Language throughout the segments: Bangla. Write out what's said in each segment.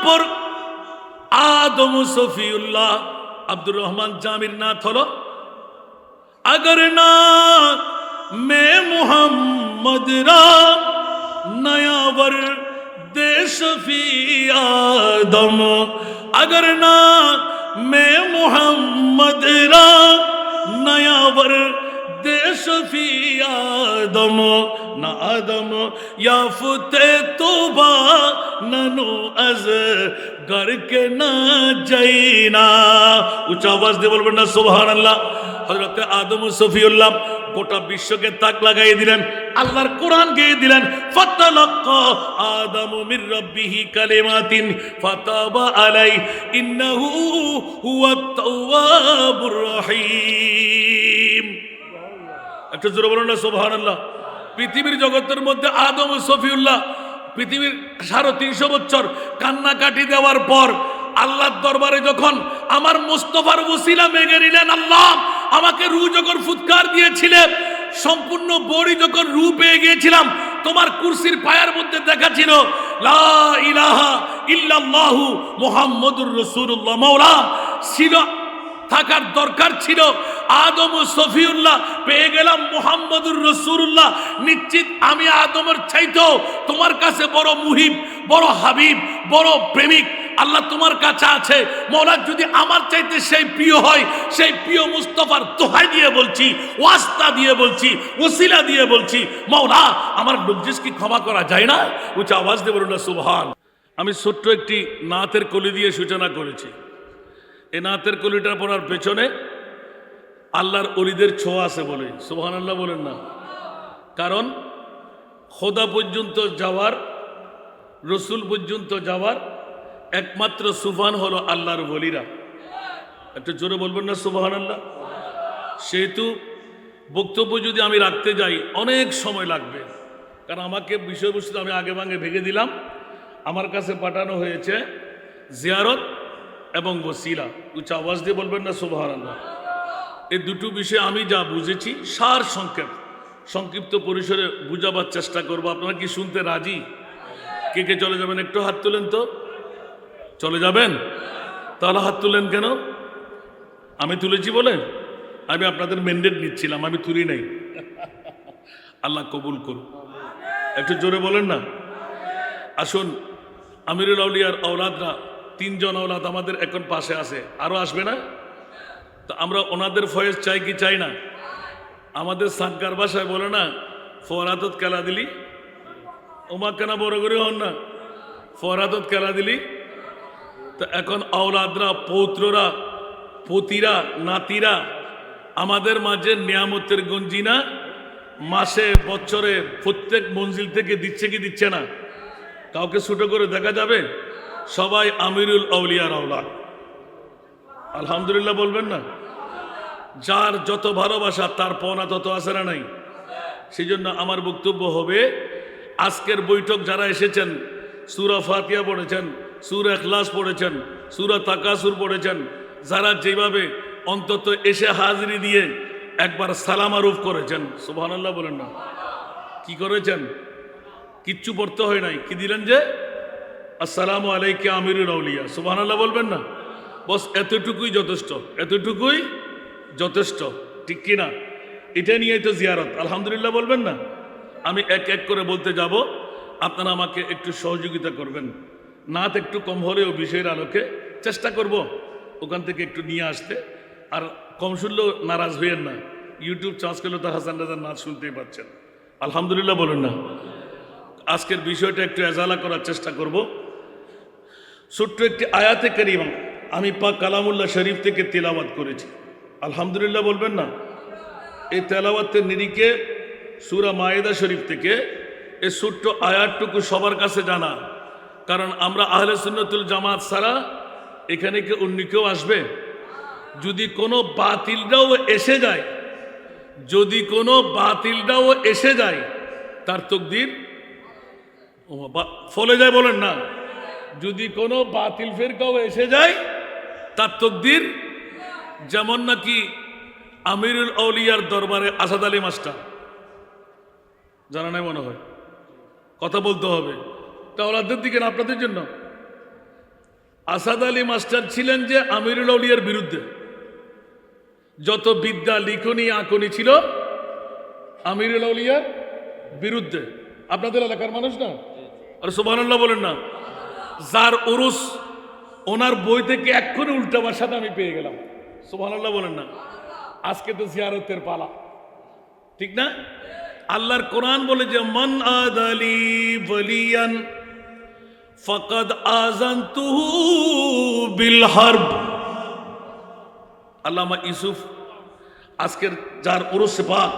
পর आदम सफीउल्लाह अब्दुर रहमान जामिर नाथ हलो अगर ना मैं मोहम्मद रा नया वर दे शफी आदम अगर ना मैं मोहम्मद रा नया वर दे शफी आदम ना आदम याफते तोबा ननु अज घर के ना जाइना उच्च आवाज দিয়ে বলবেন না সুবহানাল্লাহ হযরত আদম সফিউল্লাহ গোটা বিশ্বকে তাক লাগাই দিলেন আল্লাহর কোরআন গেয়ে দিলেন ফাতালাক্কা আদমু মির রাব্বিহি কালিমাতিন ফাতাবা আলাই ইন্নাহু হুয়াত তাওয়াবুর রহিম একটু জোরে বলুন না সুবহানাল্লাহ পৃথিবীর জগতের মধ্যে আদম ও সফিউল্লাহ পৃথিবীর 350 বছর কান্নাকাটি দেওয়ার পর আল্লাহর দরবারে যখন আমার মুস্তাফার ওসিলা মেগে নিলেন আল্লাহ আমাকে রূহ যখন ফুৎকার দিয়েছিলেন সম্পূর্ণ বডি যখন রূহ পেয়ে গিয়েছিলাম তোমার কুরসির পায়ের মধ্যে দেখা ছিল লা ইলাহা ইল্লাল্লাহু মুহাম্মাদুর রাসূলুল্লাহ মাওলা ছিল থাকার দরকার ছিল আদম ও সফিউল্লাহ পেয়ে গেলাম মুহাম্মদুর রাসূলুল্লাহ নিশ্চিত আমি আদমের চাইতেও তোমার কাছে বড় মুহিব বড় হাবিব বড় প্রেমিক আল্লাহ তোমার কাছে আছে মওলা যদি আমার চাইতে সেই প্রিয় হয় সেই প্রিয় মুস্তাফার দোহাই দিয়ে বলছি ওয়াস্তা দিয়ে বলছি ওসিলা দিয়ে বলছি মওলা আমার লুকজিস কি ক্ষমা করা যায় না উচ্চ আওয়াজ দিয়ে বলুন না সুবহান আমি ছোট্ট একটি নাতের কলি দিয়ে সূচনা করেছি এই নাতের কলিটা পড়ার পেছনে আল্লাহর ওলিদের ছোঁয়া আছে বলে সুবহানাল্লাহ বলেন না কারণ খোদা পর্যন্ত যাওয়ার রসুল পর্যন্ত যাওয়ার একমাত্র সুফান হলো আল্লাহর ওলিরা একটু জোরে বলবেন না সুবহানাল্লাহ সেহেতু বক্তব্য যদি আমি রাখতে যাই অনেক সময় লাগবে কারণ আমাকে বিষয়বস্তু আমি আগে ভাগে ভেঙে দিলাম আমার কাছে পাঠানো হয়েছে জিয়ারত এবং ওসিলা উচ্চ আওয়াজ দিয়ে বলবেন না সুবহানাল্লাহ এই দুটো বিষয় আমি যা বুঝেছি সার সংক্ষিপ্ত পরিসরে বুঝাবার চেষ্টা করব আপনারা কি শুনতে রাজি কে কে চলে যাবেন একটু হাত তুলেন তো চলে যাবেন তাহলে হাত তুলেন কেন আমি তুলেছি বলে আমি আপনাদের ম্যান্ডেট নিচ্ছিলাম আমি তুলি নাই আল্লাহ কবুল করুন একটু জোরে বলেন না আসুন আমিরুল আউলিয়ার আওলাদরা 3 জন আওলাদ আমাদের এখন পাশে আছে আরো আসবে না তো আমরা ওনাদের ফয়েজ চাই কি চাই না আমাদের সানকার ভাষায় বলে না ফরাতত কেলা দিলি ওমা কেনা বড় করে হন না ফরাতত কেলা দিলি তো এখন আওলাদরা পৌত্ররা পতিরা নাতিরা আমাদের মাঝে নিয়ামতের গঞ্জিনা মাসে বছরে প্রত্যেক মঞ্জিল থেকে দিচ্ছে কি দিচ্ছে না কাউকে ছোট করে দেখা যাবে সবাই আমিরুল আউলিয়ার আওলাদ আলহামদুলিল্লাহ বলবেন না যার যত ভালোবাসা তার পাওনা তত আছে না নাই সেই জন্য আমার বক্তব্য হবে আজকের বৈঠক যারা এসেছেন সূরা ফাতিহা পড়েছেন সূরা ইখলাস পড়েছেন সূরা তাকাসুর পড়েছেন যারা যেভাবে অন্তত এসে হাজিরি দিয়ে একবার সালাম আরুফ করেছেন সুবহানাল্লাহ বলেন না কি করেছেন কিচ্ছু পড়তে হয় নাই কি দিলেন যে আসসালামু আলাইকা আমিরুল আউলিয়া সুবহানাল্লাহ বলবেন না বস এতটুকুই যথেষ্ট এতটুকুই যথেষ্ট ঠিক কি না এটা নিয়েই তো জিয়ারত আলহামদুলিল্লাহ বলবেন না আমি এক এক করে বলতে যাব আপনারা আমাকে একটু সহযোগিতা করবেন নাত একটু কম হলেও বিষয়ের আলোকে চেষ্টা করব ওখান থেকে একটু নিয়ে আসতে আর কম শুনলেও নারাজ হইয়েন না ইউটিউব চার্জ করলে তো হাসান রাজার নাচ শুনতেই পাচ্ছেন আলহামদুলিল্লাহ বলেন না আজকের বিষয়টা একটু এজালা করার চেষ্টা করব ছোট্ট একটি আয়াতে কারিমা আমি পাক কালামুল্লাহ শরীফ থেকে তেলাওয়াত করেছি আলহামদুলিল্লাহ বলবেন না এই তেলাওয়াতের নিরিখে সূরা মায়েদা শরীফ থেকে এই ছোট্ট আয়াতটুকু সবার কাছে জানা কারণ আমরা আহলে সুন্নাতুল জামাত ছাড়া এখানে কি অন্য কেউ আসবে যদি কোনো বাতিলরাও এসে যায় যদি কোনো বাতিলরাও এসে যায় তার তকদির ফলে যায় বলেন না যদি কোনো বাতিল ফিরকাও এসে যায় তার তকদির যেমন নাকি আমিরুল আউলিয়ার দরবারে আসাদ আলী মাস্টার জানা নাই মনে হয় কথা বলতে হবে তা ওলাদের দিকে না আপনাদের জন্য আসাদ আলী মাস্টার ছিলেন যে আমিরুল আউলিয়ার বিরুদ্ধে। যত বিদ্যা লিখনি আঁকনি ছিল আমিরুল আউলিয়ার বিরুদ্ধে। আপনাদের এলাকার মানুষ না? আর সুবহানাল্লাহ বলেন না। যার উরুস, ওনার বই থেকে এক্ষুনি উল্টা ভাষাটা আমি পেয়ে গেলাম। সুবহানাল্লাহ বলেন না। আজকে তো জিয়ারতের পালা, ঠিক না? আল্লাহর কোরআন বলে যে মান আদালি ওয়ালিয়ান ফাকাদ আযানতুহু বিল হারব। আল্লামা ইউসুফ আজকের যার উরুস পাক,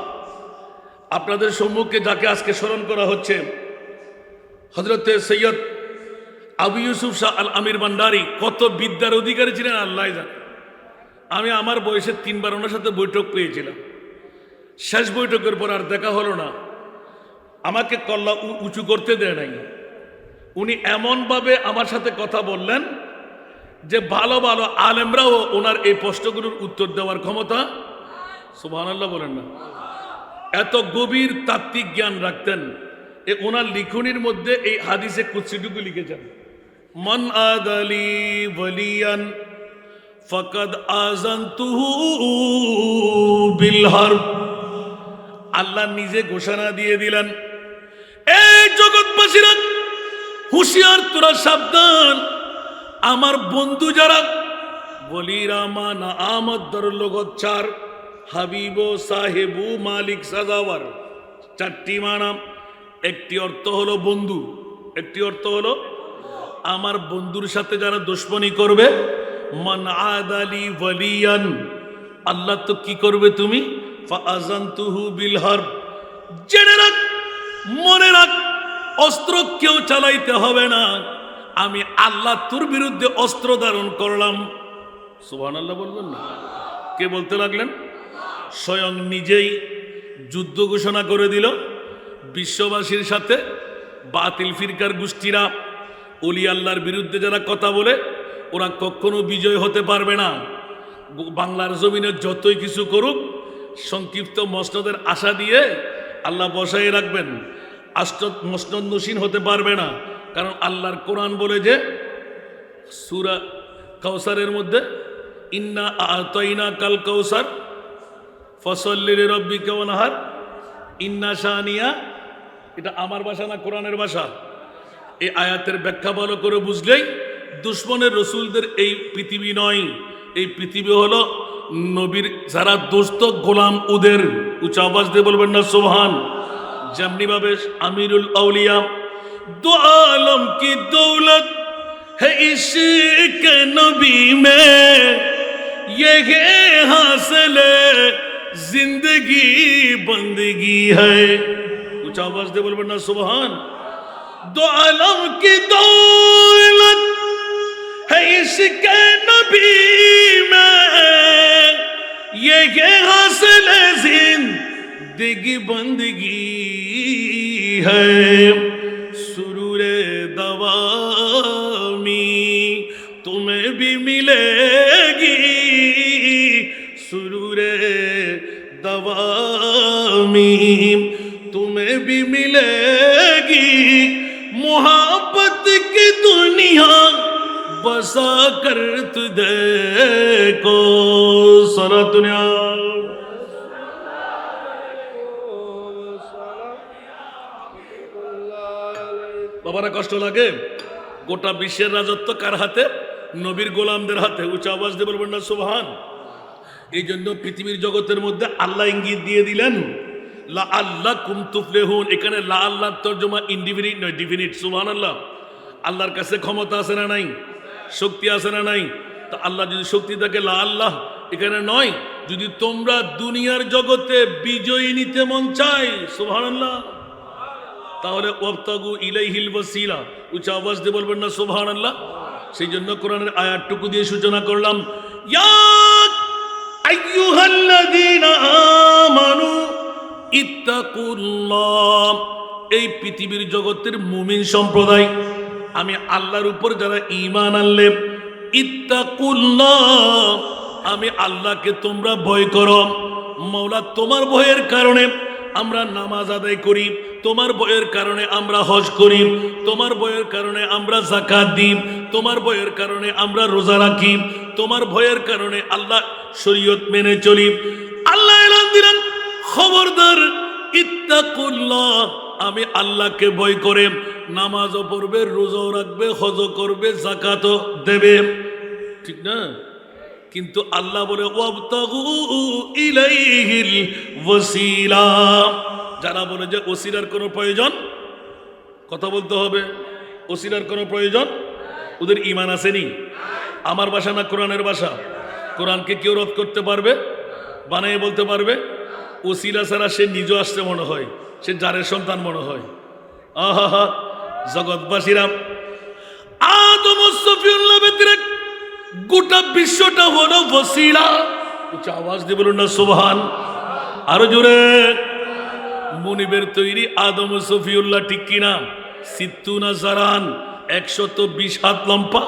আপনাদের সম্মুখে যাকে আজকে স্মরণ করা হচ্ছে, হযরতে সৈয়দ আবু ইউসুফ শাহ আল আমির ভান্ডারী কত বিদ্যার অধিকারী ছিলেন আল্লাহ জানে। আমি আমার বয়সে 3 বার ওনার সাথে বৈঠক পেয়েছিলাম। শেষ বৈঠকের পর আর দেখা হলো না। আমাকে কল্লা উঁচু করতে দেয় নাই। উনি এমনভাবে আমার সাথে কথা বললেন যে ভালো ভালো আলেমরাও ওনার এই প্রশ্নগুলোর উত্তর দেওয়ার ক্ষমতা, সুবহানাল্লাহ বলেন না, এত গভীর তাত্ত্বিক জ্ঞান রাখতেন। ওনার লিখনির মধ্যে এই হাদিসে কুদসিটুকু লিখেছেন, মান আদালি ওয়ালিয়ান ফাকাদ আযানতুহু বিল হারব। আল্লাহ নিজে ঘোষণা দিয়ে দিলেন, এই জগৎবাসীরা হুঁশিয়ার, তোরা সাবধান। আমার বন্ধু যারা বলিরা মানা আমদ দর লগত চার হাবিব সাহেবু মালিক সাজাওয়ার, 4টি মানা। একটি অর্থ হলো বন্ধু, একটি অর্থ হলো আমার বন্ধুর সাথে যারা দুশমনী করবে, মান আদালি ওয়ালিয়ান, আল্লাহ তো কি করবে তুমি, ফাআযানতুহু বিল হারব। জেনে রাখ, মনে রাখ, অস্ত্র কেউ চালাইতে হবে না, আমি আল্লাহ তোর বিরুদ্ধে অস্ত্র ধারণ করলাম। সুবহানাল্লাহ বলবেন না? কে বলতে লাগলেন? স্বয়ং নিজেই যুদ্ধ ঘোষণা করে দিল বিশ্ববাসীর সাথে। বাতিল ফিরকার গোষ্ঠীরা, ওলি আল্লাহর বিরুদ্ধে যারা কথা বলে, ওরা কখনো বিজয় হতে পারবে না। বাংলার জমিনে যতই কিছু করুক, সংক্ষিপ্ত মসনদের আশা দিয়ে আল্লাহ বসাই রাখবেন, মসনদ নসীন হতে পারবে না। কারণ আল্লাহর কোরআন বলে যে সূরা কাউসারের মধ্যে, ইন্না আতাইনা কাল কাউসার ফসল্লি লিরাব্বিকা ওয়ানহার ইন্না শানিয়া। এটা আমার ভাষা না, কোরআনের ভাষা। এই আয়াতের ব্যাখ্যা ভালো করে বুঝলেই দুশ্মনের রসুলদের এই পৃথিবী নয়, এই পৃথিবী হলো নবীর যারা দোস্ত গোলাম, ওদের। উচ্চ আওয়াজ দিয়ে বলবেন না সুবহান। যেমনি ভাবে আমিরুল আউলিয়া, দো আলম কি দৌলত है इश्क नबी में, ये हासिल जिंदगी बंदगी है। कुछ आवाज दे बोल ना सुभान। दो आलम की दौलत है इश्क नबी में, ये हासिल जिंदगी बंदगी है। सुरूरे दवामी तुम्हें भी मिलेगी, सुरूरे दवामी तुम्हें भी मिलेगी। मोहब्बत की दुनिया बसा कर तुझे को सारा दुनिया। বাবারা কষ্ট লাগে? গোটা বিশ্বের রাজত্ব কার হাতে? নবীর গোলামদের হাতে। উচ্চ আওয়াজ দিয়ে বলবেন না সুবহান। এই জন্য পৃথিবীর জগতের মধ্যে আল্লাহ ইঙ্গিত দিয়ে দিলেন, লা আল্লাহ কুম তুফলিহুন। এখানে লা আল্লাহর তরজমা ইনডিফিনিট নয়, ডিফিনিট। সুবহানাল্লাহ। আল্লাহর কাছে ক্ষমতা আছে না নাই? শক্তি আছে না নাই? তা আল্লাহ যদি শক্তি থাকে, লা আল্লাহ এখানে নয়। যদি তোমরা দুনিয়ার জগতে বিজয়ী নিতে মন চাই, সুবহানাল্লাহ, তাহলে ওয়াবতাগু ইলাইহিল ওয়াসিলা। উচ্চ আওয়াজ দিয়ে বলবেন না সুবহানাল্লাহ। সেই জন্য কোরআনের আয়াতটুকু দিয়ে সূচনা করলাম, ইয়া আইয়ুহাল্লাযীনা আমানু ইত্তাকুল্লাহ। এই পৃথিবীর জগতের মুমিন সম্প্রদায়, আমি আল্লাহর উপর যারা ঈমান আনলে, ইত্তাকুল্লাহ, আমি আল্লাহকে তোমরা ভয় করো। মাওলা তোমার ভয়ের কারণে আমরা নামাজ আদায় করি, তোমার ভয়ের কারণে আমরা হজ করি, তোমার ভয়ের কারণে আমরা যাকাত দিই, তোমার ভয়ের কারণে আমরা রোজা রাখি, তোমার ভয়ের কারণে আল্লাহ শরীয়ত মেনে চলি। আল্লাহ এলান দিলেন, খবরদার ইত্তাকুল্লাহ, আমি আল্লাহকে ভয় করে নামাজও পড়বে, রোজাও রাখবে, হজও করবে, যাকাতও দেবে, ঠিক না? কিন্তু আল্লাহ বলে ওয়াবতাগু ইলাইহিল ওয়াসিলা, যারা বলে যে ওসিলার কোনো প্রয়োজন, কথা বলতে হবে, ওসিলার কোনো প্রয়োজন, ওদের ঈমান আসেনি। আমার ভাষা না কোরআনের ভাষা? কোরআনকে কেউ রদ করতে পারবে? বানিয়ে বলতে পারবে? ওসিলা ছাড়া সে নিজে আসছে মনে হয়, সে জারের সন্তান মনে হয়। আহা, জগৎবাসীরা, আদম ও সফিউল্লাহ ব্যতীত গোটা বিশ্বটা হলো ওসিলা। উচ্চ আওয়াজ দিয়ে বলুন না সুবহান। আরো জোরে। মুনিবের তৈরি আদম ও সফিউল্লাহ, ঠিক কিনা? সিত্তুনা জারান, 120 হাত লম্বা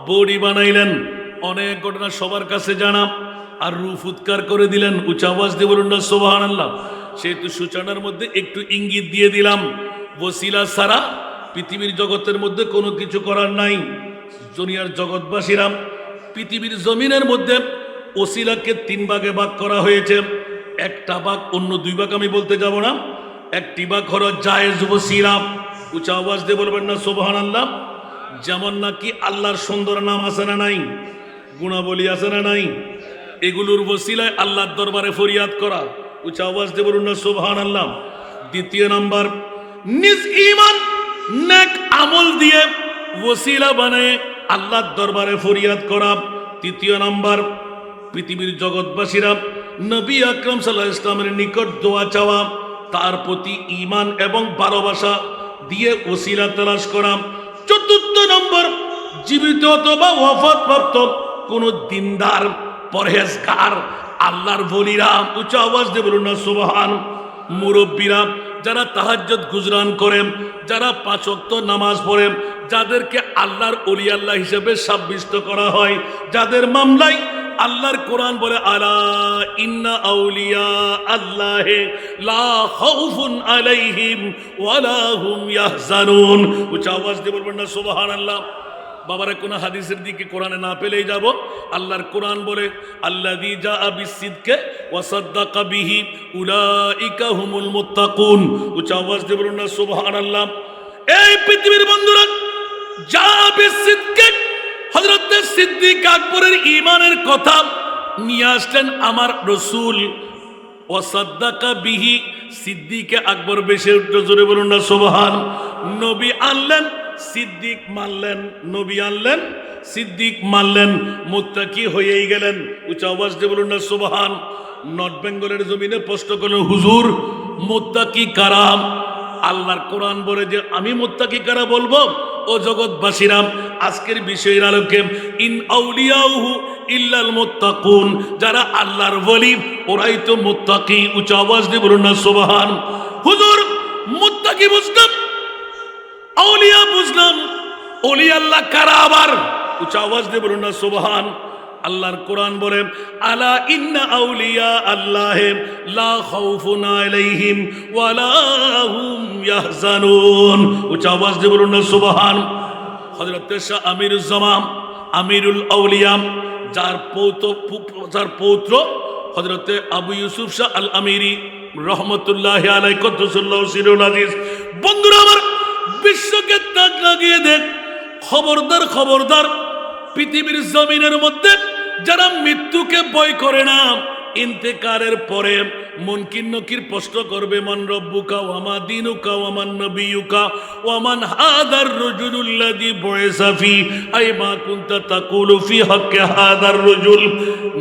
বডি বানাইলেন। অনেক ঘটনা সবার কাছে জানা, আর রূহ ফুৎকার করে দিলেন। উচ্চ আওয়াজ দিয়ে বলুন না সুবহানাল্লাহ। সেহেতু সূচনার মধ্যে একটু ইঙ্গিত দিয়ে দিলাম, ওসিলা ছাড়া পৃথিবীর জগতের মধ্যে কোনো কিছু করার নাই। দুনিয়ার জগৎবাসীরা, পৃথিবীর জমিনের মধ্যে ওসিলাকে 3 ভাগে ভাগ করা হয়েছে। একটা ভাগ, অন্য 2 ভাগ আমি বলতে যাব না। একটি ভাগ হলো জায়েজ ওসিলা। উচ্চ আওয়াজ দিয়ে বলবেন না সুবহানাল্লাহ। যেমন নাকি আল্লাহর সুন্দর নাম আছে না নাই, গুণাবলী আছে না নাই, এগুলোর ওসিলায় আল্লাহর দরবারে ফরিয়াদ করা। উচ্চ আওয়াজ দিয়ে বলুন না সুবহানাল্লাহ। দ্বিতীয় নাম্বার, নিজ ঈমান নেক আমল দিয়ে ওসিলা বানায় আল্লাহর দরবারে ফরিয়াদ করা। তৃতীয় নাম্বার, পৃথিবীর জগৎবাসীরা নবী আকরাম সাল্লাল্লাহু আলাইহি ওয়াসাল্লামের নিকট দোয়া চাওয়া, তার প্রতি ঈমান এবং ভালোবাসা দিয়ে ওসিলা তালাশ করা। চতুর্থ নম্বর, জীবিত অথবা ওয়াফাতপ্রাপ্ত কোন দিনদার, পরহেজগার, আল্লাহর ওলিরা, উচ্চ আওয়াজ দিয়ে বলুন না সুবহান। মুরব্বীরা, যারা তাহাজ্জুদ গুজরান করেন, যারা 5 ওয়াক্ত নামাজ পড়েন, যাদেরকে আল্লাহর ওলি আল্লাহ হিসেবে সাব্যস্ত করা হয়, যাদের মামলায় আল্লাহর কোরআন বলে আলা ইন্না আউলিয়া আল্লাহে লা খাউফুন আলাইহিম ওয়ালা হুম ইয়াহজানুন। উচ্চ আওয়াজ দিয়ে বলবেন না সুবহানাল্লাহ। বাবারা, কোন হাদিসের দিকে কোরআনে না পেলেই যাব। আল্লাহর কোরআন বলে আল্লাযী জাআ বিসসিদকি ওয়া সাদ্দাকা বিহি উলাইকা হুমুল মুত্তাকুন। উচ্চ আওয়াজ দিয়ে বলুন না সুবহানাল্লাহ। এই পৃথিবীর বন্ধুরা, জাআ বিসসিদকি, হযরত সিদ্দিক আকবরের ঈমানের কথা নিয়ে আসলেন আমার রাসূল। ওয়া সাদ্দাকা বিহি, সিদ্দিকে আকবর বেশে উঠল, জোরে বলুন না সুবহান। নবী আনলেন, সিদ্দিক মানলেন, নবী আনলেন, সিদ্দিক মানলেন, মুত্তাকি হয়েই গেলেন। উচ্চ আওয়াজ দিয়ে বলুন না সুবহান। নর্থ বেঙ্গলের জমিনে প্রশ্ন করলেন, হুজুর মুত্তাকি কারা? আল্লাহর কোরআন বলে যে আমি মুত্তাকি কারা বলবো। ও জগৎবাসীরা, আজকের বিষয়ের আলোকে ইন আউলিয়াহু ইল্লাল মুত্তাকুন, যারা আল্লাহর ওলি ওরাই তো মুত্তাকি। উচ্চ আওয়াজ দিয়ে বলুন না সুবহান। হুজুর মুত্তাকি বুঝলাম, আউলিয়া বুঝলাম, ওলি আল্লাহ কারা আবার? উচ্চ আওয়াজ দিয়ে বলুন না সুবহান। আল্লাহর কোরআন বলে আলা ইন্না আউলিয়া আল্লাহি লা খাউফুন আলাইহিম ওয়ালা হুম ইয়াহজানুন। উচ্চ আওয়াজ দিয়ে বলুন না সুবহান। হযরত শাহ আমিরুল জামান, আমিরুল আউলিয়া, যার পৌত্র হযরত আবু ইউসুফ শাহ আল আমিরি রহমতুল্লাহি আলাইহি কদ্দুসাল্লাহু সিরুল আজিজ। বন্ধুরা আমার, বিশ্বকে তাক লাগিয়ে দেখ, খবরদার খবরদার, পৃথিবীর জমিনের মধ্যে যারা মৃত্যুকে ভয় করে না, ইন্তেকালের পরে মুনকির নকির প্রশ্ন করবে, মান রব্বুকা ওয়া মা দীনুকা ওয়া মান নবিয়ুকা ওয়া মান হাদার রাজুলুল্লাযী বুইসা ফি আই মা কুনতা তাকুলু ফি হাক্কি হাদার রাজুল।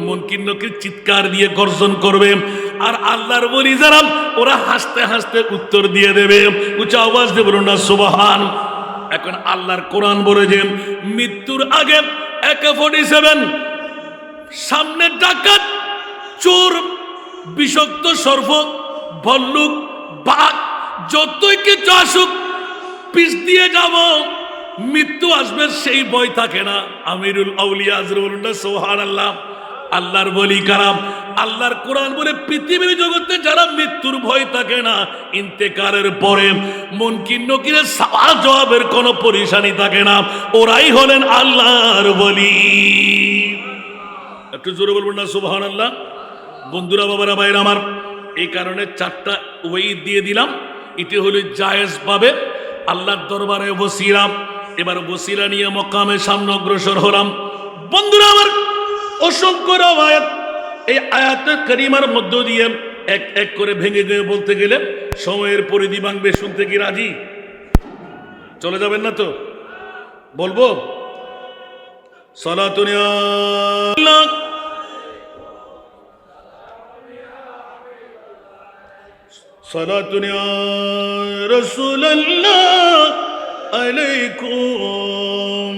মুনকির নকির চিৎকার দিয়ে গর্জন করবে, আর আল্লাহর ওলি যারা, ওরা হাসতে হাসতে উত্তর দিয়ে দেবে। উচ্চ আওয়াজ দিয়ে বলুন না সুবহান। এখন আল্লাহর কোরআন বলে যে মৃত্যুর আগে AK-47, সামনে ডাকাত, চোর, বিষাক্ত সর্প, ভল্লুক, বাঘ, যতই কিছু আসুক পিছ দিয়ে যাব, মৃত্যু আসবে সেই ভয় থাকে না। আমিরুল আউলিয়া বলুন না সুবহানাল্লাহ। আল্লাহর বলি কারাম। আল্লাহর কোরআন বলে পৃথিবীর জগতে যারা মৃত্যুর ভয় থাকে না, ইন্তেকালের পরে মুনকির নকিরের সওয়াল জবাবের কোনো পরিশানি থাকে না, ওরাই হলেন আল্লাহর বলি। একটু জোরে বলবেন না সুবহানাল্লাহ। বন্ধুরা, বাবারা, ভাইরা আমার, এই কারণে 4টা ওয়াইদ দিয়ে দিলাম। এটি হলো জায়েজ পাবে আল্লাহর দরবারে ওসিলা। এবার ওসিলা নিয়ে মকামে সামনে অগ্রসর হলাম। বন্ধুরা আমার, অসংখ্য আয়াত, এই আয়াতের কারিমার মধ্য দিয়ে এক এক করে ভেঙে গিয়ে বলতে গেলে সময়ের পরিধি ভাঙবে। শুনতে কি রাজি? চলে যাবেন না তো? বলবো সালাতুন ইয়া আল্লাহ, সালাতুন ইয়া রাসূলুল্লাহ আলাইকুম।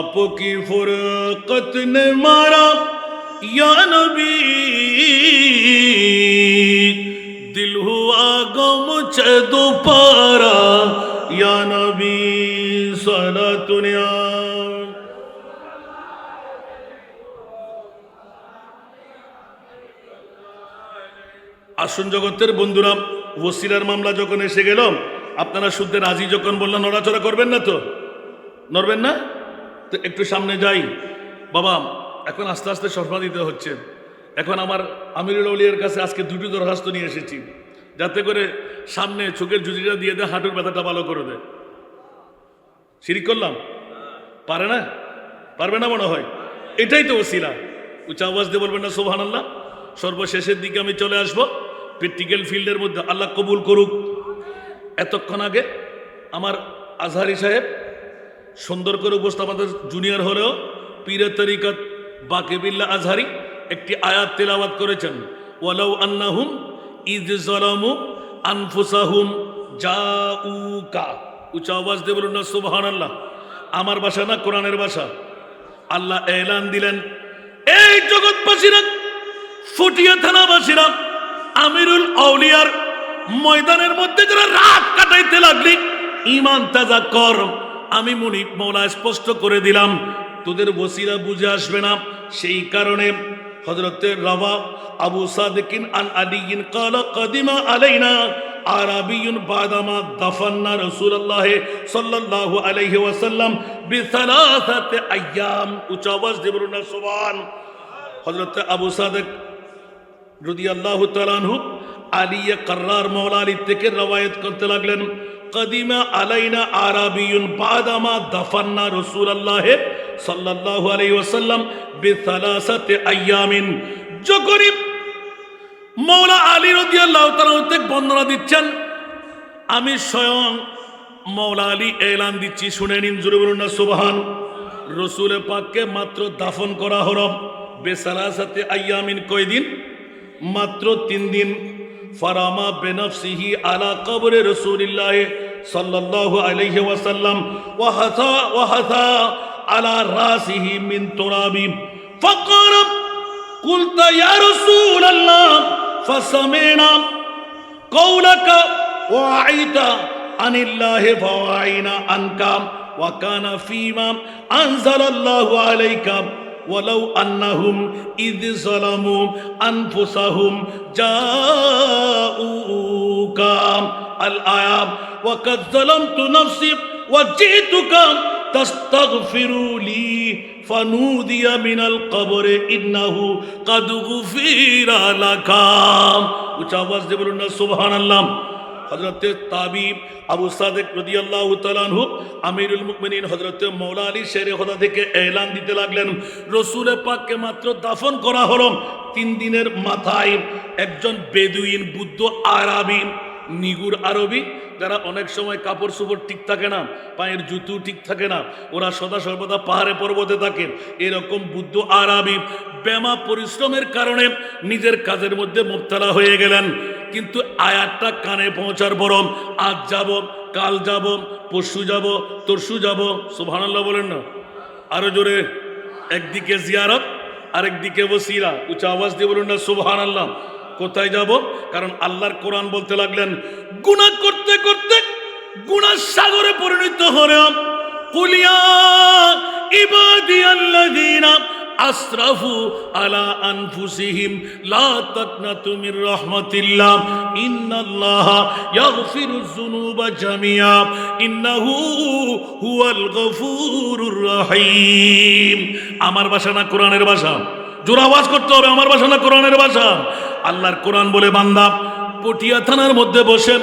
आपकी फुरकत ने मारा या नबी, दिल हुआ गम मुझे दोबारा या नबी सलातुन या। আসুন জগতের বন্ধুরা, ওসিলার মামলা যখন এসে গেল, আপনারা শুদ্ধে রাজি যখন বললেন, নড়াচড়া করবেন না তো? নড়বেন না তো? একটু সামনে যাই বাবা। এখন আস্তে আস্তে সরফা দিতে হচ্ছে। এখন আমার আমিরুল আউলিয়ার কাছে আজকে 2টি দরখাস্ত নিয়ে এসেছি, যাতে করে সামনে চোখের জুজিটা দিয়ে দেয়, হাঁটুর ব্যথাটা ভালো করে দেয়। শিরিক করলাম? পারে না? পারবে না মনে হয়। এটাই তো ওসিলা। উচ্চ আওয়াজ দিয়ে বলবেন না সুবহানাল্লাহ। সর্বশেষের দিকে আমি চলে আসবো প্র্যাকটিক্যাল ফিল্ডের মধ্যে। আল্লাহ কবুল করুক। এতক্ষণ আগে আমার আজহারি সাহেব সুন্দর করে উপস্থিত, আমাদের জুনিয়র হলেও পীরে তরিকত বাকিবিল্লাহ আজহারি একটি আয়াত তেলাওয়াত করেছেন। ওয়ালাউ আন্নাহুম ইয যালামু আনফুসাহুম জাউকা। উচ্চ আওয়াজ দিয়ে বলুন না সুবহানাল্লাহ। আমার ভাষা না, কোরআনের ভাষা। আল্লাহ এলান দিলেন, এই জগৎবাসীরা, ফুটিয়া থানাবাসীরা, আমিরুল আউলিয়ার ময়দানের মধ্যে যারা রাত কাটাইতে লাগলি, ঈমান তাজা কর। আমি মুনিব মওলা স্পষ্ট করে দিলাম, তোদের ওসিলা বুঝে আসবে না। সেই কারণে হযরতে রাওয়া আবু সাদিকিন আন আলিয়িন ক্বালা কাদিমা আলাইনা আরাবিয়ুন বাদামা দাফান্না রাসূলুল্লাহ সাল্লাল্লাহু আলাইহি ওয়াসাল্লাম বিসালাসাতি আইয়াম। উচ্চ আওয়াজ দিয়ে বলুন না সুবহান। হযরতে আবু সাদিক রাদিয়াল্লাহু তাআলা আনহু আলিয়ে কাররার মাওলা আলী থেকে রওয়ায়াত করতে লাগলেন, কাদিমা আলাইনা আরাবিয়ুন বাদামা দাফান্না রাসূলুল্লাহ সাল্লাল্লাহু আলাইহি ওয়াসাল্লাম বিসালাসাতি আইয়ামিন। যখনই মাওলা আলী রাদিয়াল্লাহু তাআলা থেকে বর্ণনা দিচ্ছেন, আমি স্বয়ং মাওলা আলী এলান দিচ্ছি, শুনে নিন, জোরে বলুন না সুবহান। রাসূল পাককে মাত্র দাফন করা হলো বিসালাসাতি আইয়ামিন। কয়দিন? মাত্র 3 দিন। ফারামা বিনফসিহি আলা কবরে রাসূলিল্লাহ সাল্লাল্লাহু আলাইহি ওয়াসাল্লাম ওয়া হাসা আলা রাসিহি মিন তুরাবি ফাকাল কুলতা ইয়া রাসূলাল্লাহ ফাসামিনা কওলাকা ওয়া আইতা আনিল্লাহি ফাওয়াইনা আনকা ওয়া কানা ফীমা আনজালাল্লাহু আলাইকা ওয়ালাউ আন্নাহুম ইয যালামু আনফুসাহুম জাউকা আল আয়াত ওয়া কাদ যালামতু নাফসি ওয়া জিতুকা তাস্তাগফিরু লি ফানুদিয়া মিনাল কবরে ইন্নাহু কাদ গুফিরা লাকা। উচ্চ আওয়াজ দিয়ে বলুন না সুবহানাল্লাহ। হযরতে তাবিব আবু সাদিক রাদিয়াল্লাহু তাআলা আনহু আমিরুল মুমিনিন হযরতে মাওলা আলী শেরে খোদা থেকে এলান দিতে লাগলেন, রাসূল পাককে মাত্র দাফন করা হলো। 3 দিনের মাথায় একজন বেদুইন, বুদ্ধ আরবি, নিগুর আরবি, যারা অনেক সময় কাপড় চোপড় ঠিক থাকে না, পায়ের জুতো ঠিক থাকে না, ওরা সদা সর্বদা পাহাড়ে পর্বতে থাকে, এরকম বুদ্ধ আরবি বেমা পরিশ্রমের কারণে নিজের কাজের মধ্যে মুবতালা হয়ে গেলেন। কিন্তু আয়াতটা কানে পৌঁছার পর আজ যাব, কাল যাব, পরশু যাব, তরশু যাব, সুবহানাল্লাহ বলেন না আরো জোরে। একদিকে জিয়ারত, আরেকদিকে ওসিলা। উচ্চ আওয়াজ দিয়ে বলুন না সুবহানাল্লাহ। কোথায় যাব? কারণ আল্লাহর কোরআন বলতে লাগলেন, গুনাহ করতে করতে গুনাহ সাগরে পরিণত হলাম। কুলিয়া ইবাদিয়াল্লাযীনা আসরাফু আলা আনফুসিহিম লা তাকনাতু মির রাহমাতিল্লাহ ইন্নাল্লাহা ইয়াগফিরুয যুনুবা জামিআ ইন্নাহু হুয়াল গফুরুর রহিম। আমার ভাষা না কোরআনের ভাষা? জোরে আওয়াজ করতে হবে, আমার ভাষা না কোরআনের ভাষা? আল্লাহর কোরআন বলে, বান্দা পটিয়া থানার মধ্যে বসে,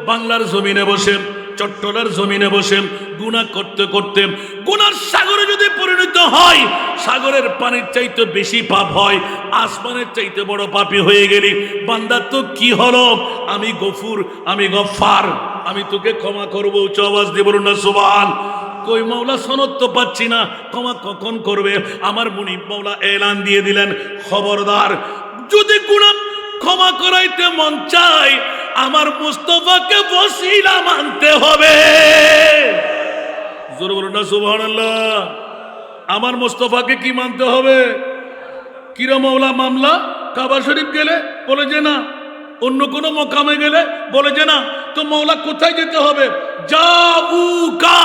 বাংলার জমিনে বসে, চট্টলার জমিনে বসে গুনাহ করতে করতে গুনার সাগরে যদি পরিণত হয়, সাগরের পানির চাইতে বেশি পাপ হয়, আসমানের চাইতে বড় পাপী হয়ে গেলি, বান্দা তো কি হলো? আমি গফুর, আমি গফফার, আমি তোকে ক্ষমা করবো। উচ্চ আওয়াজ দিয়ে বলুন না সুবহান। কই মাওলা সনদ তো পাচ্ছি না, ক্ষমা কখন করবে? আমার মুনিব মাওলা এলান দিয়ে দিলেন, খবরদার, যদি গুনাহ ক্ষমা করাইতে মন চাই, আমার মুস্তাফাকে ওসিলা মানতে হবে। জোরে বলুন না সুবহানাল্লাহ। আমার মুস্তাফাকে কি মানতে হবে? কিরা মাওলা মামলা? কাবা শরীফ গেলে বলে যে না, অন্য কোনো মকামে গেলে বলে যে না, তো মাওলা কোথায় যেতে হবে? জাউকা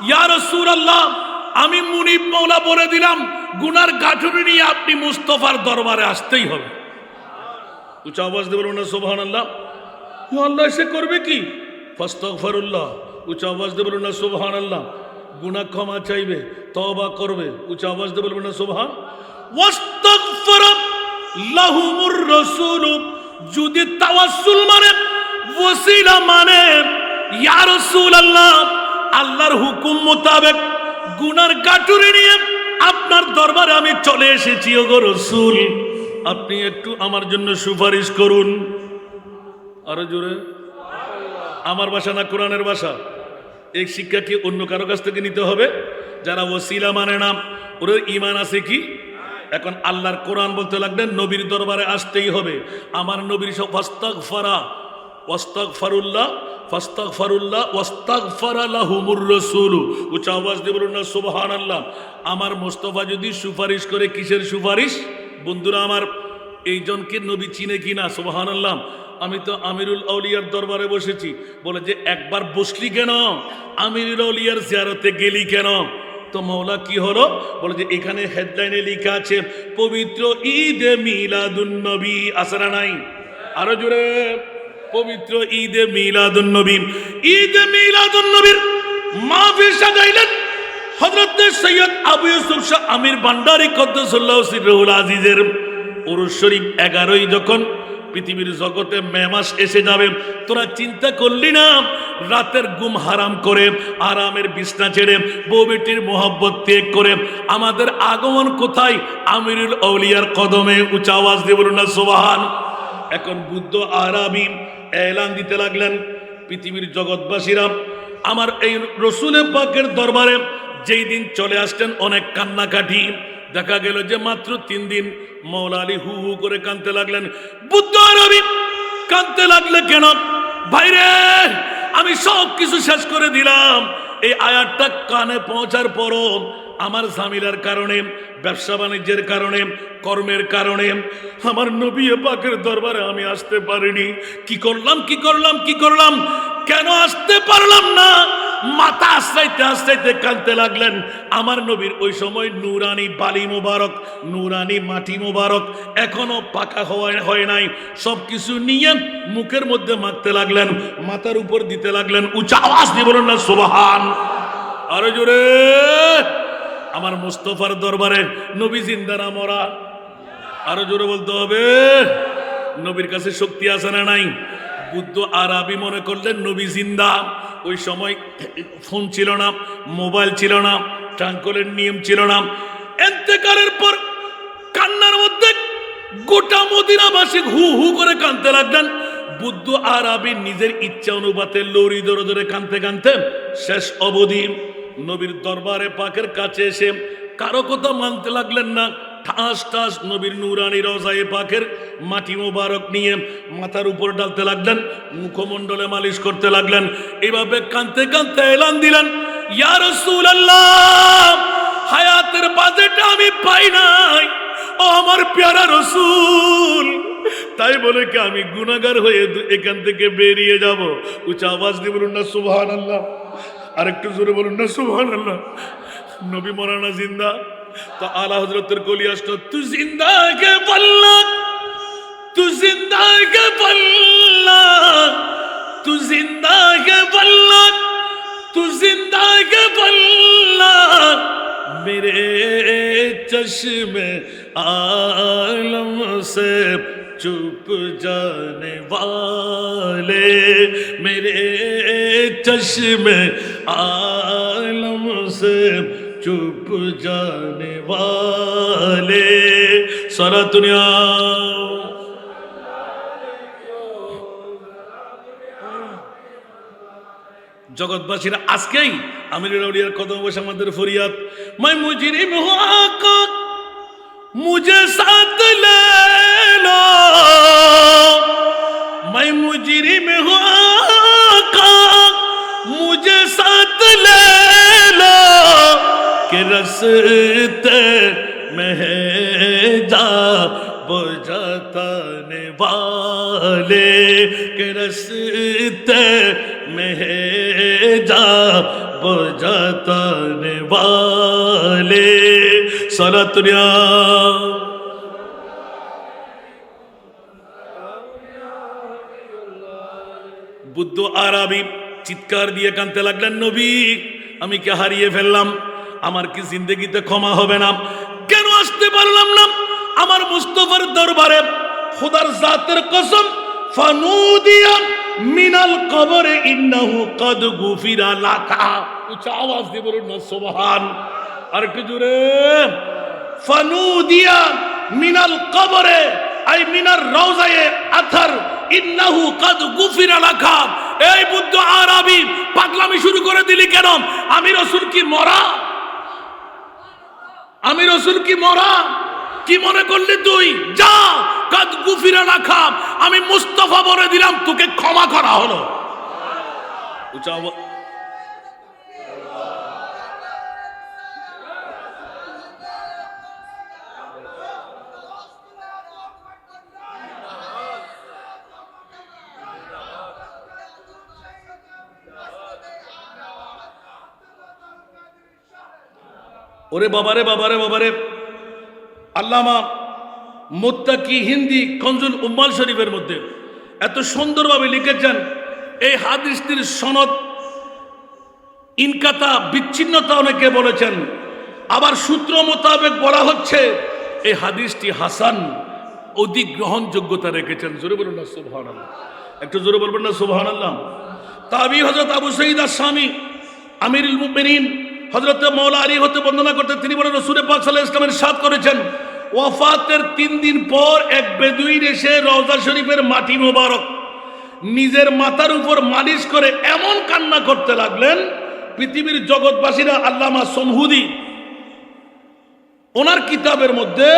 ইয়া রাসূলুল্লাহ, আমি মুনিব মাওলা বলে দিলাম, গুনার গাঁঠুরি নিয়ে আপনি মুস্তাফার দরবারে আসতেই হবে। উচ্চ আওয়াজ দিয়ে বলুন না সুবহানাল্লাহ। আল্লাহ এসে করবে কি? ফাস্তাগফিরুল্লাহ। উচ্চ আওয়াজ দিয়ে বলুন না সুবহানাল্লাহ। গুনাহ ক্ষমা চাইবে, তওবা করবে। উচ্চ আওয়াজ দিয়ে বলুন না সুবহান। ওয়াস্তাগফির লাহুমুর রাসূল, যদি তাওয়াসসুল মানে, ওসিলা মানে, ইয়া রাসূলুল্লাহ, আল্লাহর হুকুম মোতাবেক গুনার গাঁটুরি নিয়ে আপনার দরবারে আমি চলে এসেছি, ওগো রাসূল, আপনি একটু আমার জন্য সুপারিশ করুন। আরো জোরে। আমার ভাষা না কোরআনের ভাষা? এই শিক্ষা কি অন্য কারো কাছ থেকে নিতে হবে? যারা ওসিলা মানে না, ওদের ঈমান আছে কি? এখন আল্লাহর কোরআন বলতে লাগলেন নবীর দরবারে আসতেই হবে। আমার নবীর সব ফাস্তাগফারা, ওয়াস্তাগফিরুল্লাহ, ফাস্তাগফিরুল্লাহ ওয়াস্তাগফারা লাহুমুর রাসূল। উচ্চ আওয়াজ দিয়ে বলুন না সুবহানাল্লাহ। আমার মুস্তাফা যদি সুপারিশ করে, কিসের সুপারিশ? বন্ধুরা আমার, এইজনকে নবী চিনে কিনা? সুবহানাল্লাহ। আমি তো আমিরুল আউলিয়ার দরবারে বসেছি, বলে যে একবার বসলি কেন? আমিরুল আউলিয়ার জিয়ারতে গেলি কেন? তো মাওলা কি হলো? বলে যে এখানে হেডলাইনে লেখা আছে পবিত্র ঈদে মিলাদুন নবী। আছে না নাই? আরো জোরে। পবিত্র ঈদে মিলাদুন নবী। ঈদে মিলাদুন নবীর মাহফিল সাজাইলেন হযরত সৈয়দ আবু ইউসুফ শাহ আমির ভান্ডারী কদ্দাসাল্লাহু সিররুল আজিজের উরুস শরীফ 11ই যখন পৃথিবীর জগতে মে মাস এসে যাবে, তোরা চিন্তা করলি না? রাতের ঘুম হারাম করে, আরামের বিছনা ছেড়ে, বউ বেটির মোহাব্বত ত্যাগ করে আমাদের আগমন কোথায়? আমিরুল আউলিয়ার কদমে। উচ্চ আওয়াজ দিয়ে বলুন না সুবহান। এখন বুদ্ধ আরবি এলান দিতে লাগলেন, পৃথিবীর জগৎবাসীরা আমার এই রসুল পাকের দরবারে যেই দিন চলে আসতেন অনেক কান্নাকাটি, দেখা গেল যে মাত্র 3 দিন। মৌলা আলী হু হু করে কাঁদতে লাগলেন। বুদ্ধ আরবি কাঁদতে লাগলে কেন? ভাইরে, আমি সব কিছু শেষ করে দিলাম, এই আয়াতটা কানে পৌঁছার পরও আমার ঝামেলার কারণে, ব্যবসা বাণিজ্যের কারণে, কর্মের কারণে আমার নবী পাকের দরবারে আমি আসতে পারিনি। কি করলাম? কেন আসতে পারলাম না? মাথা আশ্রাইতে আশ্রাইতে কাঁদতে লাগলেন। আমার নবীর ওই সময় নুরানি বালি মোবারক, নুরানি মাটি মোবারক এখনো পাকা হয় নাই। সবকিছু নিয়ে মুখের মধ্যে মাখতে লাগলেন, মাথার উপর দিতে লাগলেন। উচ্চ আওয়াজ দিয়ে বলুন না সুবহান। আরো জোরে। আমার মুস্তাফার দরবারে নবী জিন্দা না মরা? আরো জোরে বলতে হবে। নবীর কাছে শক্তি আছে না নাই? বুদ্ধ আরবি মনে করলেন নবী জিন্দা। ওই সময় ফোন ছিল না, মোবাইল ছিল না, ট্রাঙ্কলের নিয়ম ছিল না। ইন্তেকালের পর কান্নার মধ্যে গোটা মদিনাবাসী হু হু করে কাঁদতে লাগলেন। বুদ্ধ আরবি নিজের ইচ্ছা অনুপাতে লড়ি ধরে ধরে কাঁদতে কাঁদতে শেষ অবধি নবীর দরবারে পাকের কাছে এসে কারো কথা মানতে লাগলেন না। ঠাস ঠাস নবীর নুরানি রওজায়ে পাকের মাটি মোবারক নিয়ে মাথার উপর ডালতে লাগলেন, মুখমণ্ডলে মালিশ করতে লাগলেন। এইভাবে কাঁদতে কাঁদতে এলান দিলেন, ইয়া রাসূলুল্লাহ, হায়াতের বাজেট আমি পাই নাই, ও আমার প্যারা রাসূল, তাই বলে কি আমি গুনাহগার হয়ে এখান থেকে বেরিয়ে যাব? উচ্চ আওয়াজ দিয়ে বলুন না সুবহানাল্লাহ। আর একটু জোরে বলুন না সুবহানাল্লাহ। নবী মরানা জিন্দা। তো আলা হযরতের কলি আসতো, তু জিন্দা কে বল্লা, তু জিন্দা কে বল্লা, তু জিন্দা কে বল্লা, তু জিন্দা কে বল্লা, मेरे चश्मे आलम से चुप जाने वाले, मेरे चश्मे आलम से चुप जाने वाले। सारा दुनिया জগৎবাসীরা আজকেই আমিরুল আউলিয়ার কদম বসে আমাদের ফরিয়াদ, मैं मुजरिम हूँ आका मुझे साथ ले लो, मैं मुजरिम हूँ आका मुझे साथ ले लो, कि रस्ते में है जा बुझाने वाले, के रस्ते में है जा बुझाने वाले। सलातुनिया বুদ্ধ আরবি চিৎকার দিয়ে কাঁদতে লাগলেন, নবী আমি কে হারিয়ে ফেললাম, আমার কি জিন্দেগিতে ক্ষমা হবে না, কেন আসতে পারলাম না আমার মুস্তাফার দরবারে। খোদার জাতের কসম, ফানুদিয়া মিনাল কবরে ইন্নাহু কদ গুফিরা লাকা। উচ্চ আওয়াজ দিয়ে বলুন না সুবহান। আর একটু জোরে, ফানুদিয়া মিনাল কবরে আই মিনার রওজায়ে আথার ইন্নাহু কদ গুফিরা লাকা। এই বুদ্ধ আরবি পাগলামি শুরু করে দিলি কেন? আমি রাসূল কি মরা? আমি রাসূল কি মরা? কি মনে করলি তুই? যা, কাদ গুফিরা লাকা, আমি মুস্তাফা বলে দিলাম, তোকে ক্ষমা করা হলো। ওরে বাবারে বাবারে বাবারে, আল্লামা মুত্তাকি হিন্দি কনজুল উম্মাল শরীফের মধ্যে এত সুন্দরভাবে লিখেছেন, এই হাদিসটির সনদ ইনকাতা বিচ্ছিন্নতা অনেকে বলেছেন, আবার সূত্র মোতাবেক বলা হচ্ছে এই হাদিসটি হাসান, অধিক গ্রহণযোগ্যতা রেখেছেন। জোরে বলুন না সুবহানাল্লাহ, একটু জোরে বলবেন না সুবহানাল্লাহ। তাবি হযরত আবু সঈদ আশ-শামী আমিরুল মুমিনিন হযরত মাওলা আলী হতে বর্ণনা করতে তিনি বলেন, রাসূল পাক সাল্লাল্লাহু আলাইহি ওয়াসাল্লাম ইরশাদ করেছেন, ওয়াফাতের 3 দিন পর এক বেদুইন এসে রওজা শরীফের মাটি মোবারক নিজের মাথার উপর মালিশ করে এমন কান্না করতে লাগলেন, পৃথিবীর জগৎবাসীরা আল্লামা সমহুদি ওনার কিতাবের মধ্যে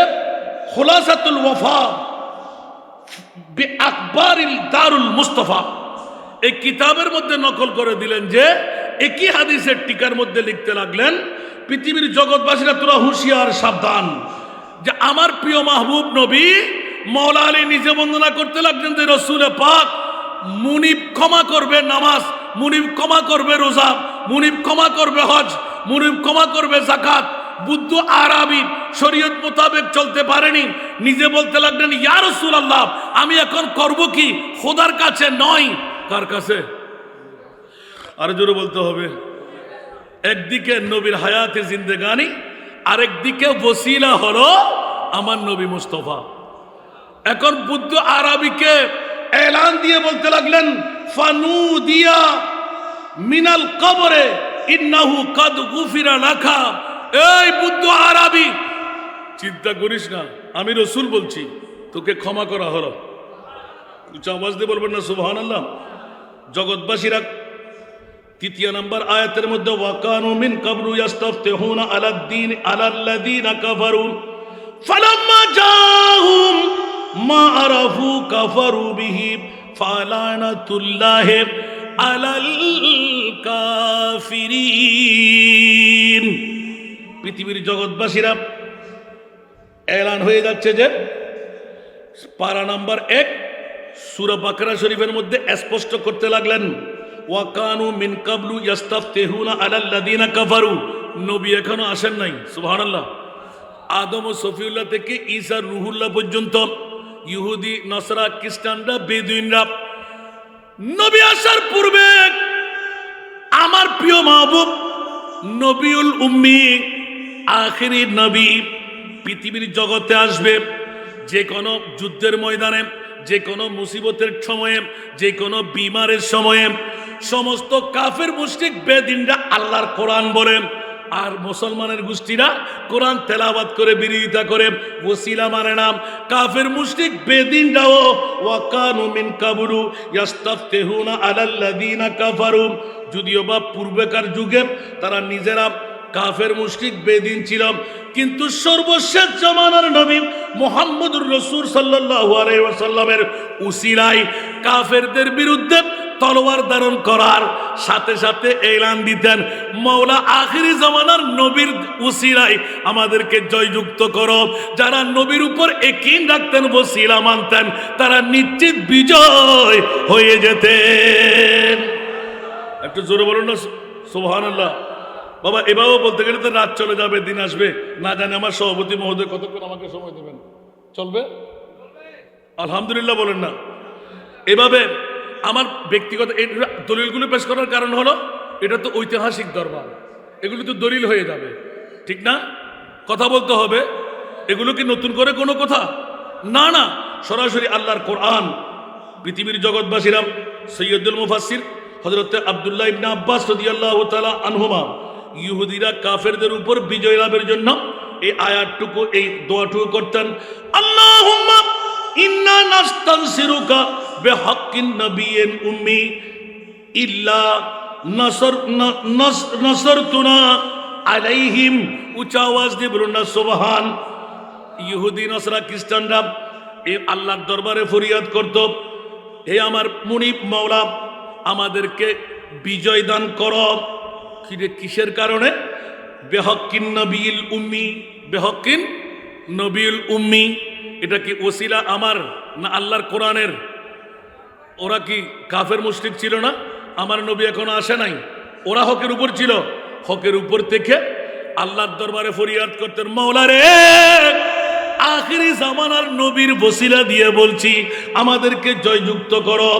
খুলাসাতুল ওয়াফা বিআকবারিল দারুল মুস্তাফা এই কিতাবের মধ্যে নকল করে দিলেন যে একই হাদিসের টিকার মধ্যে লিখতে লাগলেন, পৃথিবীর জগৎবাসীরা তোরা হুঁশিয়ার সাবধান, যে আমার প্রিয় মাহবুব নবী মাওলা আলী নিজে বন্দনা করতে লাগলেন যে রাসূল পাক মুনিব ক্ষমা করবে নামাজ, মুনিব ক্ষমা করবে রোজা, মুনিব ক্ষমা করবে হজ, মুনিব ক্ষমা করবে যাকাত। বুদ্ধ আরবি শরীয়ত মোতাবেক চলতে পারেনি, নিজে বলতে লাগলেন, ইয়া রাসূলুল্লাহ আমি এখন করব কি? খোদার কাছে নয়, কার কাছে? আর জোরে বলতে হবে। একদিকে নবীর হায়াতে জিন্দেগানি, আরেকদিকে ওসিলা হলো আমার নবী মুস্তাফা। এখন বুদ্ধ আরবিকে এলান দিয়ে বলতে লাগলেন, ফানুদিয়া মিনাল কবরে ইন্নাহু কাদ গুফিরা লাকা। এই বুদ্ধ আরবি চিন্তা করিস না, আমি রাসূল বলছি, তোকে ক্ষমা করা হলো। উচ্চ আওয়াজ দিয়ে বলবেন না সুবহানাল্লাহ। জগৎবাসীরা 3 নম্বর আয়াতের মধ্যে ওয়াকানু মিন কাবলু ইস্তাফতিহুনা আলাদ-দীন আলাল্লাযীনা কাফারু ফালাম্মা জাহুম মা আরাফু কাফারু বিহি ফালানাতুল্লাহি আলাল কাফিরিন। পৃথিবীর জগৎবাসীরা এলান হয়ে যাচ্ছে যে পারা নাম্বার 1 সূরা বাকারা শরীফের মধ্যে স্পষ্ট করতে লাগলেন, ওয়া কানু মিন ক্বাবলু ইস্তাফতিহুনা আলাল্লাযিনা কাফারু। নবী এখনো আসেন নাই। সুবহানাল্লাহ। আদম ও সফিউল্লাহ থেকে ঈসা রুহুল্লাহ পর্যন্ত ইহুদি, নসরা, খ্রিস্টানরা, বেদুইনরা নবী আসার পূর্বে আমার প্রিয় মাহবুব নবিউল উম্মি আখিরি নবী পৃথিবীর জগতে আসবে। যে কোনো যুদ্ধের ময়দানে, যে কোনো মুসিবতের সময়ে, যে কোনো বিমারের সময়ে সমস্ত কাফের মুশরিক বেদিনরা আল্লাহর কোরআন বলেন, আর মুসলমানের গোষ্ঠীরা কোরআন তেলাওয়াত করে বিরোধিতা করে, ওসিলা মানে না। কাফের মুশরিক বেদিনরাও ওয়া কানু মিন কাবলু ইস্তাফতিহুনা আলাল্লাযিনা কাফারু, যদিও বা পূর্বেকার যুগে তারা নিজেরা কাফের মুশরিক বেদিন ছিল, কিন্তু সর্বশেষ জামানার নবী মুহাম্মদুর রাসূল সাল্লাল্লাহু আলাইহি ওয়াসাল্লামের উসিলায় কাফেরদের বিরুদ্ধে তলোয়ার ধারণ করার সাথে সাথে এলান দিতেন, মাওলা আখিরি জামানার নবীর উসিলায় আমাদেরকে জয়যুক্ত করো। যারা নবীর উপর ইয়াকিন রাখতেন, ওসিলা মানতেন, তারা নিশ্চিত বিজয় হয়ে যেতেন। একটু জোরে বলুন না সুবহানাল্লাহ। বাবা, এভাবে বলতে গেলে তো রাত চলে যাবে, দিন আসবে না জানি। আমার সভাপতি মহোদয় কতক্ষণ আমাকে সময় দেবেন? চলবে? আলহামদুলিল্লাহ বলেন না। এভাবে আমার ব্যক্তিগত এই দলিলগুলো পেশ করার কারণ হলো, এটা তো ঐতিহাসিক দরবার, এগুলো তো দলিল হয়ে যাবে, ঠিক না? কথা বলতে হবে। এগুলো কি নতুন করে কোনো কথা? না না, সরাসরি আল্লাহর কোরআন। পৃথিবীর জগৎবাসীরা সৈয়দুল মুফাসসির হযরত আব্দুল্লাহ ইবনে আব্বাস রাদিয়াল্লাহু তাআলা আনহুমা ইহুদিরা কাফেরদের উপর বিজয় লাভের জন্য এই আয়াতটুকু, এই দোয়াটুকু করতেন, আল্লাহুম্মা ইন্না নাস্তানসিরুকা বিহাক্কিন নাবিয়্যিন উম্মি ইল্লা নাসরতুনা আলাইহিম। উচ্চ আওয়াজ দিয়ে বলুন না সুবহান। ইহুদি, নসরা, খ্রিস্টানরা এই আল্লাহর দরবারে ফরিয়াদ করত, হে আমার মুনিব মাওলা, আমাদেরকে বিজয় দান করো। কিসের কারণে? বেহক্কিন নবিয়ুল উম্মি, বেহক্কিন নবিয়ুল উম্মি। এটা কি ওসিলা আমার না আল্লাহর কোরআনের? ওরা কি কাফের মুশরিক ছিল না? আমার নবী এখনো আসে নাই, ওরা হকের উপর ছিল। হকের উপর থেকে আল্লাহর দরবারে ফরিয়াদ করতেন, মাওলা রে, আখিরি জামানার নবীর ওসিলা দিয়ে বলছি, আমাদেরকে জয়যুক্ত করো।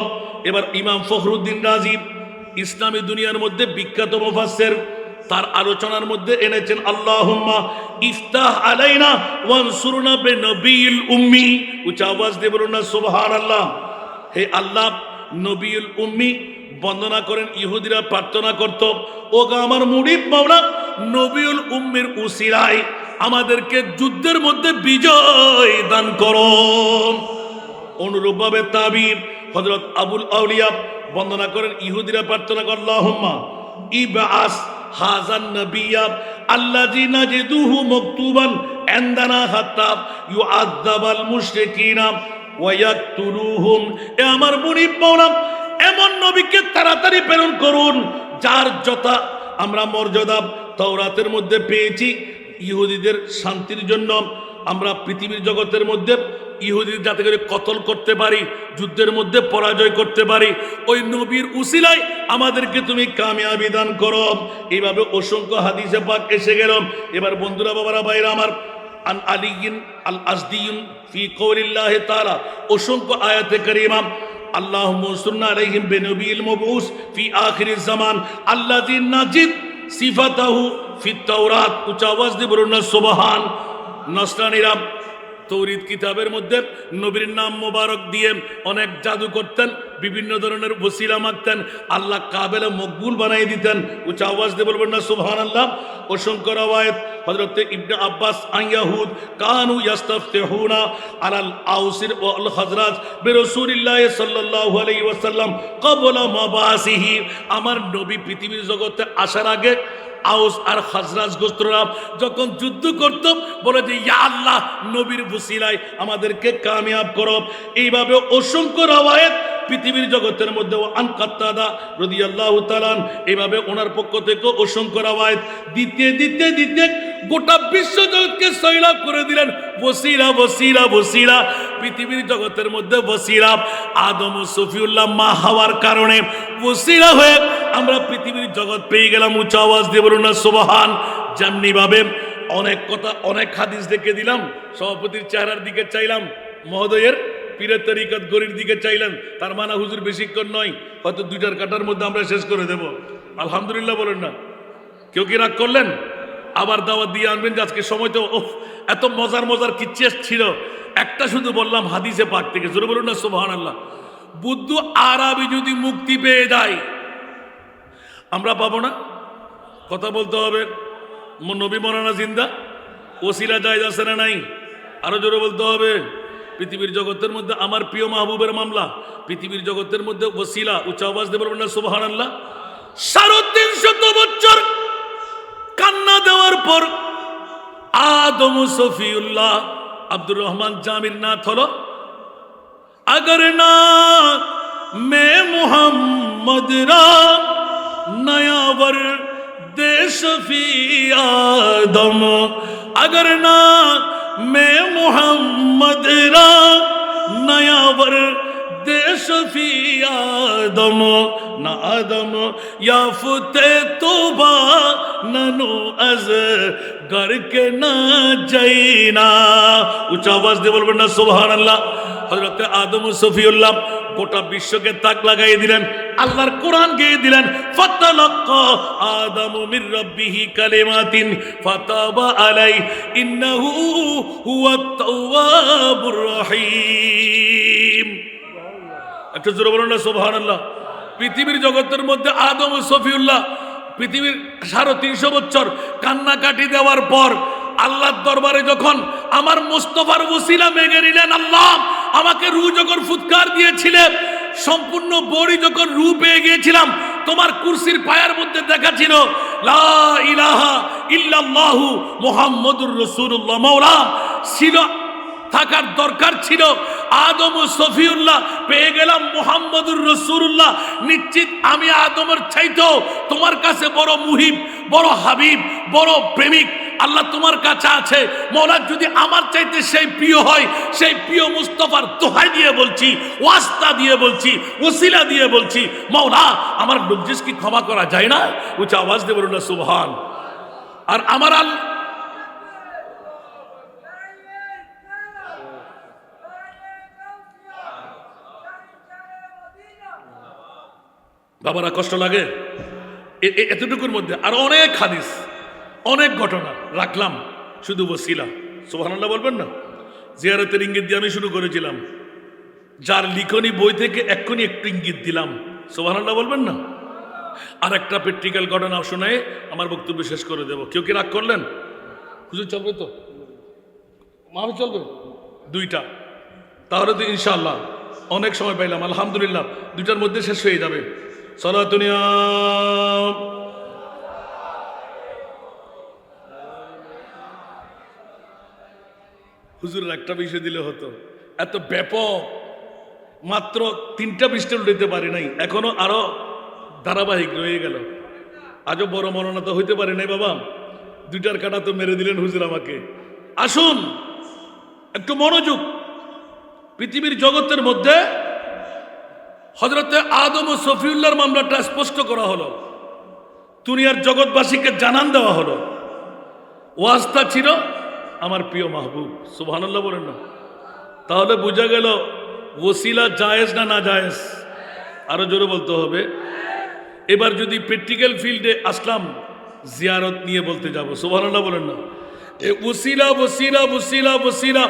এবার ইমাম ফখরুদ্দিন রাজি ইসলামী দুনিয়ার মধ্যে বিখ্যাত মুফাসসির, তার আলোচনার মধ্যে এনেছেন, আল্লাহুম্মা ইফতাহ আলাইনা ওয়ানসুরনা বিনবিয়িল উম্মি। উচ্চ আওয়াজ দিয়ে বলুন না সুবহানাল্লাহ। হে আল্লাহ, নবিয়ুল উম্মি বন্দনা করেন। ইহুদিরা প্রার্থনা করত, ও গো আমার মুনিব মাওলা, নবিয়ুল উম্মির উসিলায় আমাদেরকে যুদ্ধের মধ্যে বিজয় দান করো। অনুরূপভাবে তাবিব হযরত আবুল আউলিয়া বন্দনা করেন, ইহুদিরা প্রার্থনা করে, আল্লাহুম্মা ইবআস হাযান নাবিয়্যা আল্লাযী নাজিদুহু মাকতুবান ইনদানা হাত্তা ইউআযাবাল মুশরিকিনা ওয়া ইয়াকতুলুহুম। এ আমার মুনিব মাওলা, এমন নবীকে তাড়াতাড়ি প্রেরণ করুন যার যথা আমরা মর্যাদা তাওরাতের মধ্যে পেয়েছি। ইহুদিদের শান্তির জন্য আমরা পৃথিবীর জগতের মধ্যে ইহুদিদের যাতে করে কতল করতে পারি, যুদ্ধের মধ্যে পরাজয় করতে পারি, ওই নবীর উসিলায় আমাদেরকে তুমি কামিয়াবি দান করো। এইভাবে অসংখ্য হাদিসে পাক এসে গেল। এবার বন্ধুরা, বাবারা, ভাইরা আমার, আন আলিয়িন আল আসদিয়ুন ফি কওলিল্লাহি তাআলা, অসংখ্য আয়াতে কারিমা, আল্লাহুম্মা সুন্না আলাইহিম বিনবিয়িল মাবউস ফি আখিরিজ জামান আল্লাযী নাজিদ সিফাতাহু ফিত তাওরাত। উচ্চ আওয়াজ দিয়ে বলুন না সুবহান। নসরানীরা তৌরিত কিতাবের মধ্যে নবীর নাম মোবারক দিয়ে অনেক জাদু করতেন, বিভিন্ন ধরনের ওসিলা মাগতেন, আল্লাহ কাবেলে মকবুল বানাই দিতেন। উচ্চ আওয়াজ দিয়ে বলবেন না সুবহানাল্লাহ। অসংখ্য রাওয়ায়াত হযরত ইবনে আব্বাস আইয়াহুদ কানু ইস্তাফতিহুনা আলাল আউসির ওয়াল খাজরাজ বিরাসূলিল্লাহ সাল্লাল্লাহু আলাইহি ওয়াসাল্লাম ক্বাবলা মাবাসিহি। আমার নবী পৃথিবীর জগতে আসার আগে আউস আর খাজরাজ গোত্ররা যখন যুদ্ধ করত বলে যে ইয়া আল্লাহ নবীর ওসিলায় আমাদেরকে কামিয়াব করো। এইভাবে অসংখ্য রওয়ায়াত পৃথিবীর জগতের মধ্যে আন কাত্তাদা রাদিয়াল্লাহু তাআলা এইভাবে ওনার পক্ষ থেকে অসংখ্য রওয়ায়াত দিতে দিতে দিতে গোটা বিশ্ব জগৎকে সয়লাব করে দিলেন ওসিলা ওসিলা ওসিলা। পৃথিবীর জগতের মধ্যে ওসিলা আদম ও সফিউল্লাহ মা হওয়ার কারণে ওসিলা হয়ে আমরা পৃথিবীর জগৎ পেয়ে গেলাম। উচ্চ আওয়াজ দিয়ে বলুন না সুবহান। যেমনি ভাবে অনেক কথা অনেক হাদিস দেখে দিলাম, সভাপতির চেহারার দিকে চাইলাম, মহোদয়ের পীরের তরিকত গরির দিকে চাইলেন, তার মানে হুজুর বেশিক্ষণ নয়, হয়তো 2টার কাটার মধ্যে আমরা শেষ করে দেব। আলহামদুলিল্লাহ বলেন না। কেউ কি রাগ করলেন? আবার দাওয়াত দিয়ে আনবেন যে আজকে সময় তো এত মজার মজার কিচ্ছা ছিল। একটা শুধু বললাম হাদিসে পাক থেকে, জোরে বলুন না সুবহানাল্লাহ। বুদ্ধ আরবি যদি মুক্তি পেয়ে যায় আমরা পাবো না? কথা বলতে হবে। নবী মরানা জিন্দা, ওসিলা জায়েজ আছে না নাই? আরো জোরে বলতে হবে। পৃথিবীর জগতের মধ্যে আমার প্রিয় মাহবুবের মামলা, পৃথিবীর জগতের মধ্যে ওসিলা। উচ্চ আওয়াজ দিয়ে বলবেন না সুবহানাল্লাহ। 350 বছর কান্না দেওয়ার পর আদম সফিউল্লাহ আব্দুর রহমান জামির নাথ হলো। अगर ना मैं मोहम्मद रा नया वर देश फी आदम, अगर ना मैं मोहम्मद रा नया वर देश फी आदम, ना आदम याफते तोबा ननु अज घर के ना जाइना। उच्च आवाज दे बोलবেন না সুবহানাল্লাহ। হযরত আদম ও সফিউল্লাহ গোটা বিশ্বকে তাক লাগাই দিলেন, আল্লাহর কোরআন গেয়ে দিলেন। ফাতালাক্কা আদামু মির রাব্বিহি কালিমাতিন ফাতাবা আলাই ইন্নাহু হুয়াত তাওয়াবুর রহিম। একটু জোরে বলুন না সুবহানাল্লাহ। পৃথিবীর জগতের মধ্যে আদম ও সফিউল্লাহ পৃথিবীর 350 বছর কান্নাকাটি দেওয়ার পর আল্লাহর দরবারে যখন আমার মুস্তাফার ওসিলা মেগে নিলেন, আল্লাহ আমাকে রূহ যখন ফুৎকার দিয়েছিলেন, সম্পূর্ণ বডি যখন রূহ পেয়ে গিয়েছিলাম, তোমার কুরসির পায়ের মধ্যে দেখা ছিল লা ইলাহা ইল্লাল্লাহু মুহাম্মাদুর রাসূলুল্লাহ। মাওলা ছিল থাকার দরকার ছিল আদম ও সফিউল্লাহ, পেয়ে গেলাম মুহাম্মাদুর রাসূলুল্লাহ। নিশ্চিত আমি আদমের চাইতেও তোমার কাছে বড় মুহিব, বড় হাবিব, বড় প্রেমিক আল্লাহ তোমার কাছে আছে। মওলা যদি আমার চাইতে সেই প্রিয় হয়, সেই প্রিয় মুস্তাফার দোহাই দিয়ে বলছি, ওয়াস্তা দিয়ে বলছি, ওসিলা দিয়ে বলছি, মওলা আমার লজ্জিস কি ক্ষমা করা যায় না? উচ্চ আওয়াজ দিয়ে বলুন না সুবহান। আর আমার বাবারা কষ্ট লাগে এতটুকুর মধ্যে আরো অনেক হাদিস, অনেক ঘটনা রাখলাম, শুধু ওসিলা। সুবহানাল্লাহ বলবেন না। জিয়ারতের ইঙ্গিত দিয়ে আমি শুরু করেছিলাম, যার লিখনি বই থেকে এক্ষুনি একটু ইঙ্গিত দিলাম। সুবহানাল্লাহ বলবেন না। আর একটা প্র্যাকটিক্যাল ঘটনা শুনে আমার বক্তব্য শেষ করে দেব। কেউ কি রাগ করলেন? হুজুর চলবে তো? মাহফিল চলবে 2টা, তাহলে তো ইনশাআল্লাহ অনেক সময় পাইলাম। আলহামদুলিল্লাহ 2টার মধ্যে শেষ হয়ে যাবে। সালাতুনিয়া হুজুরের একটা বিষয় দিলে হতো, এত ব্যাপক, মাত্র 3টা পৃষ্ঠা উল্টাতে পারি নাই, এখনো আরো ধারাবাহিক রয়ে গেল। আজও বড় মরণা তো হইতে পারে নাই বাবা, 2টার কাটা তো মেরে দিলেন হুজুর আমাকে। আসুন একটু মনোযোগ। পৃথিবীর জগতের মধ্যে হযরতে আদম ও সফিউল্লাহর মামলাটা স্পষ্ট করা হলো, দুনিয়ার জগৎবাসীকে জানান দেওয়া হলো। ওয়াস্তা ছিল আমার প্রিয় মাহবুব। সুবহানাল্লাহ বলেন না। তাহলে বোঝা গেল ওসিলা জায়েজ না না জায়েজ? আরো জোরে বলতে হবে। এবার যদি প্র্যাকটিক্যাল ফিল্ডে আসলাম, জিয়ারত নিয়ে বলতে যাব। সুবহানাল্লাহ বলেন না। এ ওসিলা ওসিলা ওসিলা ওসিলা,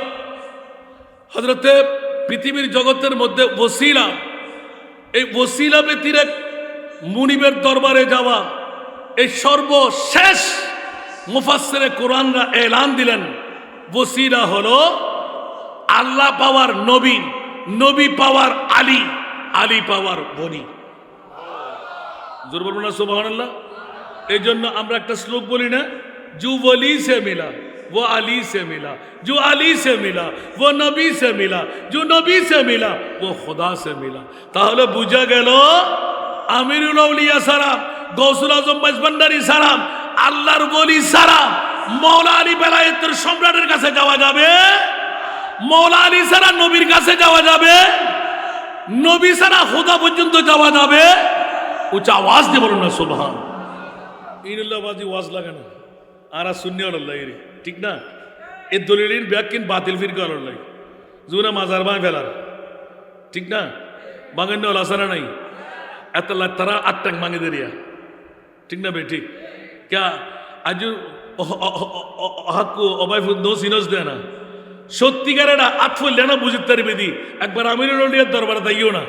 হযরতে পৃথিবীর জগতের মধ্যে ওসিলা, এই ওসিলা ব্যতীত মুনিবের দরবারে যাওয়া, এই সর্বশেষ মুফাসসিরে কোরআনরা এলান দিলেন ওসিলা হলো আল্লাহ পাওয়ার নবী, নবী পাওয়ার আলী, আলী পাওয়ার বনি। জোর বলবো না সুবহানাল্লাহ। এই জন্য আমরা একটা শ্লোক বলি না, জু ওয়ালি সে মিলা वो अली से मिला, जो अली से मिला वो नबी से मिला, जो नबी से मिला वो खुदा से मिला। তাহলে বুঝা গেল আমিরুল আউলিয়া সালাম, গৌসুল আজম মাইজভান্ডারী সালাম, আল্লাহর ওলি সালাম, মওলা আলী বেলায়েতের সম্রাটের কাছে যাওয়া যাবে, মওলা আলী ছাড়া নবীর কাছে যাওয়া যাবে, নবী ছাড়া খোদা পর্যন্ত যাওয়া যাবে। উচ্চ আওয়াজ দিয়ে বলুন না সুবহান। ইনুল্লাহবাজি ওয়াজ লাগে না আর শূন্য আল্লাহ, ঠিক না? এ দলিলের ব্যাকিন বাতিল ফিরকা আল্লাহ জুনা মাজার বাঁ ফেলার, ঠিক না? বাঙান্য আসারা নাই এত তারা আটটাং মাঙে দেরিয়া, ঠিক না? বে ঠিক ক্যা আজ হাক্কু অবাইফুদ নো সিনস দেয় না, সত্যিকারের আটফুল লেনা বুঝিত তারিবে দি একবার আমিরুল আউলিয়ার দরবারে দাইও না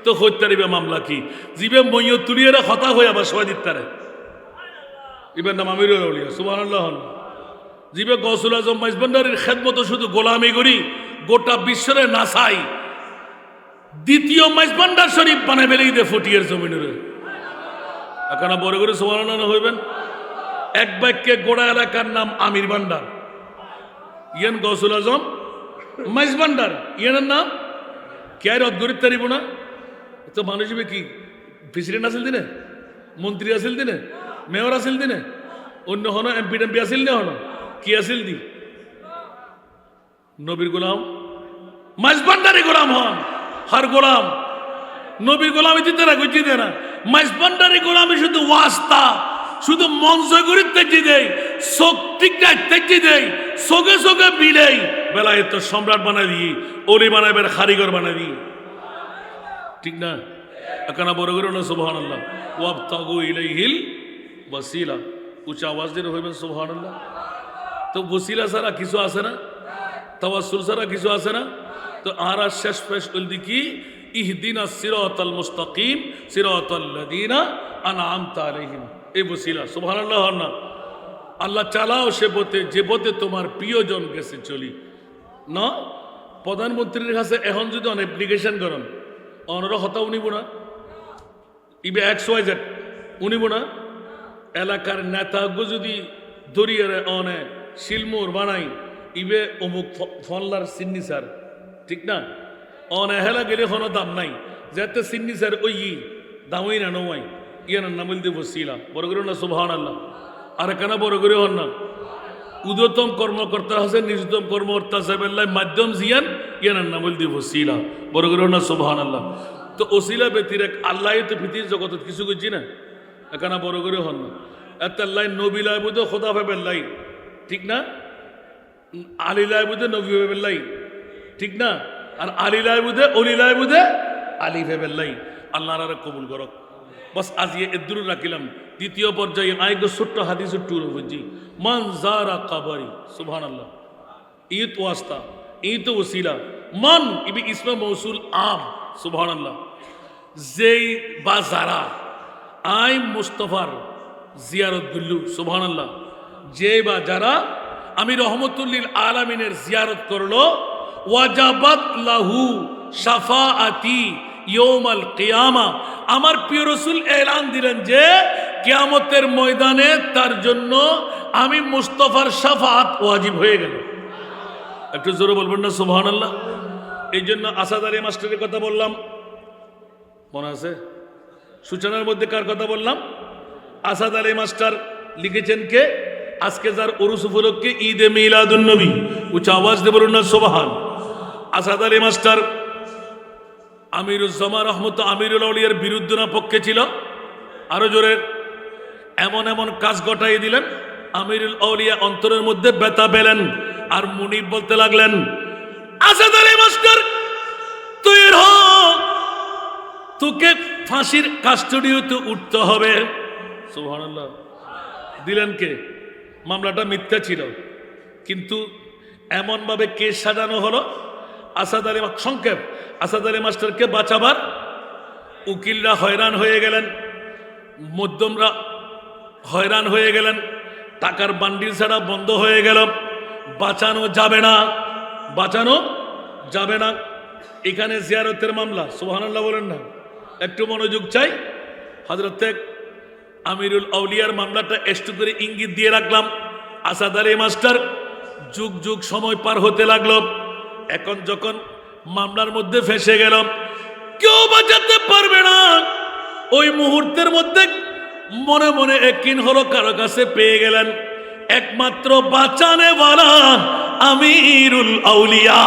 তো হইত তারিবে মামলা কি জিবে মইয় তুলিয়ারা হতা হয়ে আবার সবাই দিত তারে ইবের নাম আমিরুল আউলিয়া সুবহানাল্লাহ। জিবে গৌসুল আজম মাইজভান্ডারীর খেদমত শুধু গোলামি করি গোটা বিশ্বরে নাসাই, দ্বিতীয় মাইজভান্ডার শরীফ বানাই বেলেই দে ফটিয়ার জমিনের এখন বড় করে সুবহানাল্লাহ হইবেন। এক বাক্যে গোড়া এলাকার নাম আমির ভান্ডার, ইয়ান গৌসুল আজম মাইজভান্ডার, ইয়ানের নাম কে রদ গরিব তারিব না তো মানুষ কি প্রেসিডেন্ট আসিল দিনে, মন্ত্রী আসিল দিনে, মেয়র আসিল দিনে, অন্য হন এমপি টেমপি আসিল না হন কি আসিল দি নবীর গোলাম মাইজভান্ডারি গোলাম হন, হার গোলাম নবীর গোলামি দিতে না গুজি দে না, মাইজভান্ডারি গোলামি শুধু ওয়াস্তা, শুধু মঞ্চ করি তেজি দেয়, চোখ টিকটাই তেজি দেয়, চোখে চোখে বিলেই বেলায় তো সম্রাট বানাই দিই, ওলি বানাইবার কারিগর বানাই দিই, ঠিক না? এখন বড় করে না সুবহানাল্লাহ। ওয়াবতাগু ইলাইহিল ওয়াসিলা, উচ্চ আওয়াজ দিয়ে হইবেন সুবহানাল্লাহ। তো ওসিলা ছাড়া কিছু আছে না, তাওয়াসসুল ছাড়া কিছু আছে না। তো আর শেষ পেশ বলদি কি ইহদিনাস সিরাতাল মুস্তাকিম সিরাতাল লাযিনা আনআমতা আলাইহিম, এই ওসিলা সুবহানাল্লাহ না। আল্লাহ চালাও সে পথে যে পথে তোমার প্রিয়জন গেছে চলি না। প্রধানমন্ত্রীর কাছে এখন যদি অন অ্যাপ্লিকেশন করেন অনরা হতা উনিব না, ইবে XYZ উনিব না, এলাকার নেতাগো যদি দরিয়ারে অনে শিলমোর বানাই ইবে অমুক ফল্লার সিগনেচার, ঠিক না? অনে হেলা গেলে কোনো দাম নাই, যাতে সিগনেচার ওই দামই না নয় ইয়ার নাম বলতে বসিলা বড় করে না সুবহানাল্লাহ। আর কেন বড় করে হন না উদতম কর্মকর্তা আছে নিজতম কর্মকর্তা সাহেবেল্লাহ মাধ্যম জিয়ান ইয়ার নাম বলতে বসিলা বড় করে না সুবহানাল্লাহ। তো ওসিলা ব্যতির এক আল্লাহ তো পৃথিবীর জগত কিছু করছি না, এখানে বড় করে হন না এতাল্লাই নবী লাই বুঝে খোদা ভেবেল্লাই, ঠিক না? আলী লাই বুঝে নবী ভেবেল্লাই, ঠিক না? আর আলী লাই বুঝে অলি লাই বুঝে আলী ভেবেল্লাই। আল্লাহ আর কবুল করক। বস আজ এদুর রাখিলাম দ্বিতীয় পর্যায়ে আইগো ছোট্ট হাদিস টুর বুঝি মান জারা কাবারি সুবহানাল্লাহ। ঈদ ওয়াস্তা ঈদ ওসিলা মান ইবি ইসমে মৌসুল আম সুবহানাল্লাহ। যেই বা যারা আই মুস্তফার জিয়ারত গুল্লু সুবহানাল্লাহ, যে বা যারা আমি রহমতুল্লিল আলামিনের জিয়ারত করলো ওয়াজাবাত লাহু শাফাআতি ইয়াউমাল কিয়ামা, আমার প্রিয় রাসূল এলান দিলেন যে কিয়ামতের ময়দানে তার জন্য আমি মুস্তাফার শাফাআত ওয়াজিব হয়ে গেল। একটু জোরে বলবেন না সুবহানাল্লাহ। এই জন্য আসাদ আলী মাস্টারের কথা বললাম, মনে আছে? সূচনার মধ্যে কার কথা বললাম? আসাদ আলী মাস্টার লিখেছেন কে? আজকে যার উরুস উপলক্ষে ঈদে মিলাদুন নবী, উচ্চ আওয়াজ দিয়ে বলুন না সুবহান। আসাদ আলী মাস্টার আমিরুজ্জামান রহমত আমিরুল আউলিয়ার বিরুদ্ধে না পক্ষে ছিল? আরো জোরে এমন এমন কাজ ঘটাই দিলেন আমিরুল আউলিয়া অন্তরের মধ্যে ব্যথা পেলেন আর মুনিব বলতে লাগলেন আসাদ আলী মাস্টার তুই তোকে ফাঁসির কাস্টডিতে উঠতে হবে সুবহানাল্লাহ। দিলেন কে? মামলাটা মিথ্যা ছিল কিন্তু এমন ভাবে কেস সাজানো হলো আসাদ আলী, সংক্ষেপ আসাদ আলী মাস্টারকে বাঁচাবার উকিলরা হয়রান হয়ে গেলেন, মধ্যমরা হয়রান হয়ে গেলেন, টাকার বান্ডিল ছাড়া বন্ধ হয়ে গেল, বাঁচানো যাবে না, বাঁচানো যাবে না। এখানে জিয়ারতের মামলা সুবহানাল্লাহ বলেন না, একটু মনোযোগ চাই। হযরত আমিরুল আউলিয়ার মামলাটা একটু করে ইঙ্গিত দিয়ে রাখলাম। আসাদ আলী মাস্টার যুগ যুগ সময় পার হতে লাগলো। এখন যখন মামলার মধ্যে ফেঁসে গেল, কেউ বাঁচাতে পারবে না। ওই মুহূর্তের মধ্যে মনে মনে একদিন হলো কারো কাছে পেয়ে গেলেন একমাত্র বাঁচানেওয়ালা আমিরুল আউলিয়া।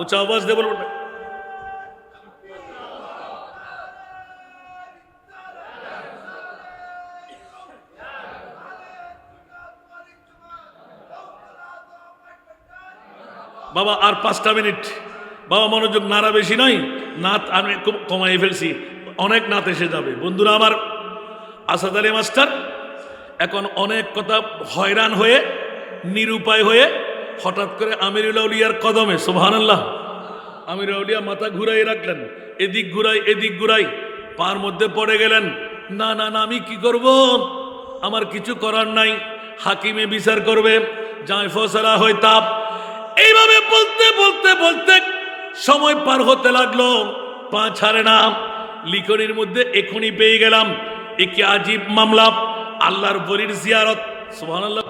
উঁচা আওয়াজ দিয়ে বলবেন। বাবা আর 5টা মিনিট বাবা, মনোযোগ, নাড়া বেশি নয়, নাত আমি খুব কমাই ফেলছি, অনেক নাত এসে যাবে। বন্ধুরা আমার, আসাদ আলী মাস্টার এখন অনেক কথা হয়রান হয়ে নিরুপায় হয়ে হঠাৎ করে আমিরুল আউলিয়ার কদমে, সুবহানাল্লাহ, আমিরুল আউলিয়া মাথা ঘুরাই রাখলেন, এদিক ঘুরাই এদিক ঘুরাই, পার মধ্যে পড়ে গেলেন। না না না, আমি কি করব, আমার কিছু করার নাই, হাকিমে বিচার করবে, যাই ফয়সালা হয় তাপ। এইভাবে বলতে বলতে বলতে সময় পার হতে লাগলো, পা ছাড়ে না। লিখনির মধ্যে এখনই পেয়ে গেলাম একে আজীব মামলা, আল্লাহর বলির জিয়ারত, সুবহানাল্লাহ।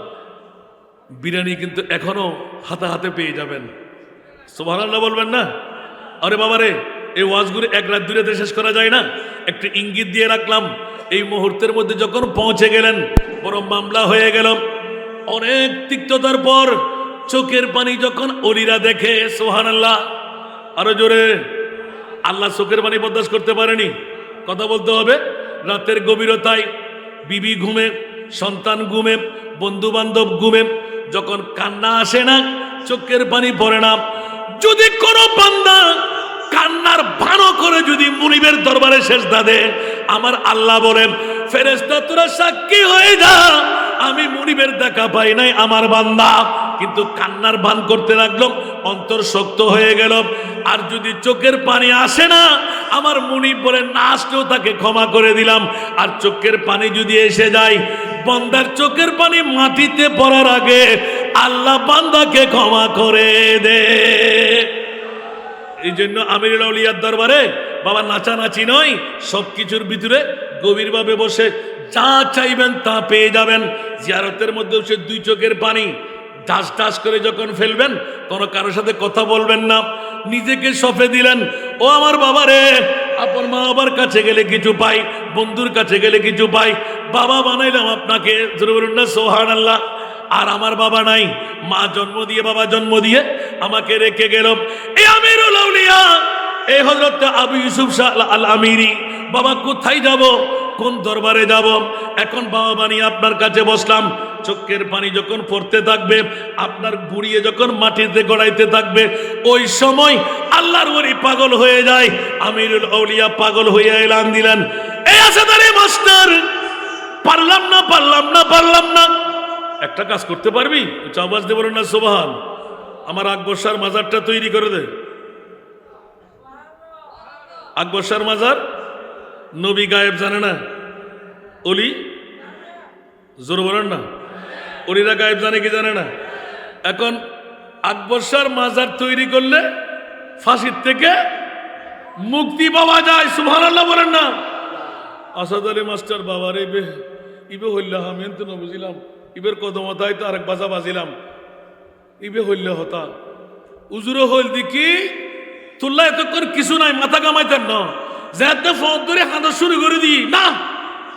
বিরিয়ানি কিন্তু এখনো হাতে হাতে পেয়ে যাবেন, সুবহানাল্লাহ বলবেন না? আরে বাবারে, এই ওয়াজগুলো এক রাত দুইরাতে শেষ করা যায় না, একটু ইঙ্গিত দিয়ে রাখলাম। এই মুহূর্তের মধ্যে যখন পৌঁছে গেলেন, বড় মামলা হয়ে গেল। অনেক তিক্ততার পর চোখের পানি যখন অলিরা দেখে, সুবহানাল্লাহ, আরো জোরে, আল্লাহ চোখের পানি বরদাস্ত করতে পারেনি, কথা বলতে হবে। রাতের গভীরতায় বিবি ঘুমে, সন্তান ঘুমে, বন্ধু বান্ধব ঘুমে, যখন কান্না আসে না, চোখের পানি পড়ে না, যদি কোনো বান্দা কান্নার ভানো করে যদি মুনিবের দরবারে সেজদা দেয়, আমার আল্লাহ বলেন, ফেরেশতা তোরা সাক্ষী হয়ে যা, আমি মুনিবের দেখা পাই নাই আমার বান্দা কিন্তু কান্নার ভান করতে লাগলো, অন্তর শক্ত হয়ে গেল। আর যদি চোখের পানি আসে না, আমার মুনিব বলে না আসলেও তাকে ক্ষমা করে দিলাম। আর চোখের পানি যদি এসে যায়, বান্দার চোখের পানি মাটিতে পড়ার আগে আল্লাহ বান্দাকে ক্ষমা করে দে। এই জন্য আমিরুল আউলিয়ার দরবারে বাবা নাচানাচি নয়, সবকিছুর ভিতরে গভীরভাবে বসে যা চাইবেন তা পেয়ে যাবেন। জিয়ারতের মধ্যে সে 2 চোখের পানি ডাস ডাস করে যখন ফেলবেন, কোনো কারোর সাথে কথা বলবেন না, নিজেকে সঁপে দিলেন। ও আমার বাবা রে, আপন মা বাবার কাছে গেলে কিছু পাই, বন্ধুর কাছে গেলে কিছু পাই, বাবা বানাইলাম আপনাকে, জোরে বলুন না সুবহানাল্লাহ। আর আমার বাবা নাই, মা জন্ম দিয়ে, বাবা জন্ম দিয়ে আমাকে রেখে গেল। এই আমিরুল আউলিয়া, এই হযরত আবু ইউসুফ শাহ আল আমিরি, বাবা কোথায় যাব, কোন দরবারে যাব? এখন বাবা বানিয়ে আপনার কাছে বসলাম। চোখের পানি যখন পড়তে থাকবে, আপনার বুড়িয়ে যখন মাটিতে গড়াইতে থাকবে, ওই সময় আল্লাহর ওলি পাগল হয়ে যায়। আমিরুল আউলিয়া পাগল হয়ে এলান দিলেন, এই আসাদ আলী মাস্টার, পারলাম না পারলাম না পারলাম না, একটা কাজ করতে পারবি? আওয়াজ দিয়ে বলেন না সুবহান। আমার আকবর শাহর মাজারটা তৈরি করে দে। আকবর শাহর মাজার, নবী গায়েব জানে না, অলি, জোর বলেন না, অলিরা গায়েব জানে কি জানে না? এখন আকবর শাহর মাজার তৈরি করলে ফাঁসির থেকে মুক্তি পাওয়া যায়, সুবহানাল্লাহ বলেন না? আসাদ আলী মাস্টার বাবার ইবে হইলে আমি তো না বুঝিলাম, ইবের কদমতায় তো আরেক বাজা বাজিলাম, ইবে হইলে হতা উজুরো হইল দেখি তুল্লা এতক্ষণ কিছু নাই, মাথা কামাইতেন না, যাতে ফোন ধরে হাঁটা শুরু করে দিই না,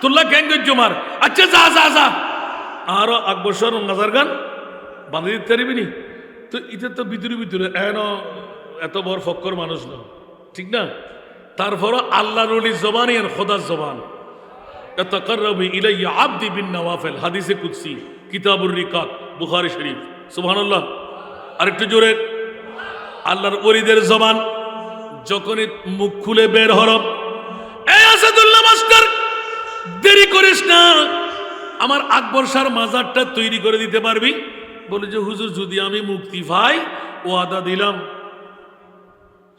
তুল্লা গ্যাং জমার, আচ্ছা যা যা যা, আরো আকবর শাহ নাজার গান বাঁধে দিতে পারবি নি? তো এটা তো ভিতরে ভিতরে এত বড় ফক্কর মানুষ না, ঠিক না? তারপরও আল্লাহর ওলির জবান আর খোদার জবান, তাকাররাবু ইলাইয়া আবদি বিন নওয়াফিল, হাদিসে কুদসি, কিতাবুর রিকাত, বুখারী শরীফ, সুবহানাল্লাহ। আরেকটু জোরে, আল্লাহর ওলিদের জবান যখনই মুখ খুলে বের হলো, এই আসাদুল্লাহ মাস্টার দেরি করিস না, আমার আকবর শাহর মাজারটা তৈরি করে দিতে পারবি? বলে যে হুজুর যদি আমি মুক্তি পাই, ওয়াদা দিলাম,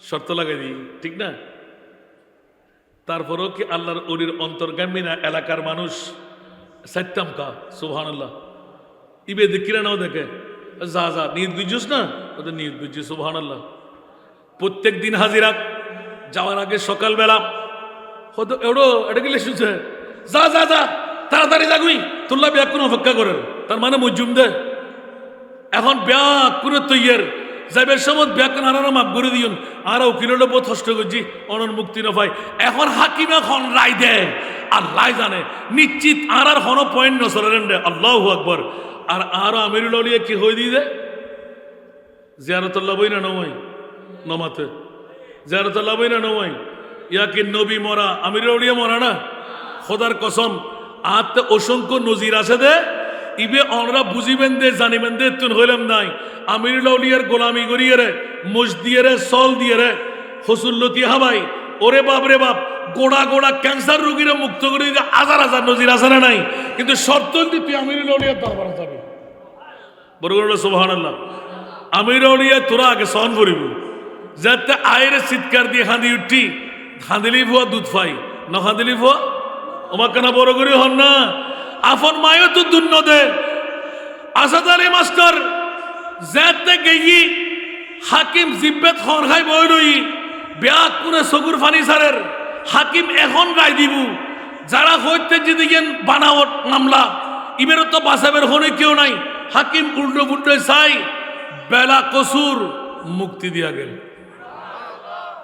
শর্ত লাগাই দিই, ঠিক না? তারপরেও কি আল্লাহর ওলির অন্তর্গামী না এলাকার মানুষ সাইতাম কা, সুবহানাল্লাহ। ইবে দেখিলে নাও দেখে যা যা নিয়ত বুঝছিস না, ওদের নিয়ত বুঝছি, সুবহানাল্লাহ। প্রত্যেক দিন হাজিরা যাওয়ার আগে সকালবেলা হয়তো এড়ো এটা গেলে শুনছে যা যা যা তাড়াতাড়ি যাগুই তোল্লা ব্যাগ কোনো অপেক্ষা করেন তার মানে মজুম দে এখন ব্যাগ করে তৈয়ার যাইবের সময় ব্যাগ আনারা মাপ করে দিন আর উকিলটা বহুত কষ্ট করছি অনর মুক্তি না পাই এখন হাকিম এখন রায় দেয় আর রায় জানে নিশ্চিত আর কোনো পয়েন্ট নসরেন দে আল্লাহু আকবার আর আরো আমিরুল আউলিয়া কি হয়ে দিয়ে দেয় জিয়ারতুল্লাহ বই না নয় নমাতে জিয়ারতুল্লাহ বই না নয় ইয়া কি নবী মরা আমিরুল আউলিয়া মরা না খোদার কসম আতে অসংখ্য নজির আছে দে ইবে অনরা বুঝিবেন দে জানিবেন দে তুন হইলাম নাই আমিরুল আউলিয়ার গোলামি করিয়ে রে মুজ দিয়ে রে সল দিয়ে রে হসুল্লতি হাবাই ওরে বাপ রে বাপ গোড়া গোড়া ক্যান্সার রোগীরা মুক্ত করে দিতে হাজার হাজার নজির আছে না নাই কিন্তু শর্ত দি তুই আমিরুল আউলিয়ার দরবারে যাবি বড় বড় সুবহানাল্লাহ আমিরুল আউলিয়া তোরা আগে সহন করিব যাতে আয়ের চিৎকার দিয়ে হাঁদি উঠি হাঁদিলি ভুয়া দুধ পাই না হাঁদিলি ভুয়া ওমা কেন বড় করি হন না আফন মায়ও তো দুন্ন দে আসাদ আলী মাস্টার যাতে গেই হাকিম জিব্বেত হন খাই বই রই ব্যাগ করে সগুর ফার্নিচারের হাকিম এখন রায় দিব যারা হইতে যদি বানাওয়াট মামলা ইবের তো বাসাবের হনে কেউ নাই হাকিম উল্টো পুল্টো চাই বেলা কসুর মুক্তি দিয়া গেল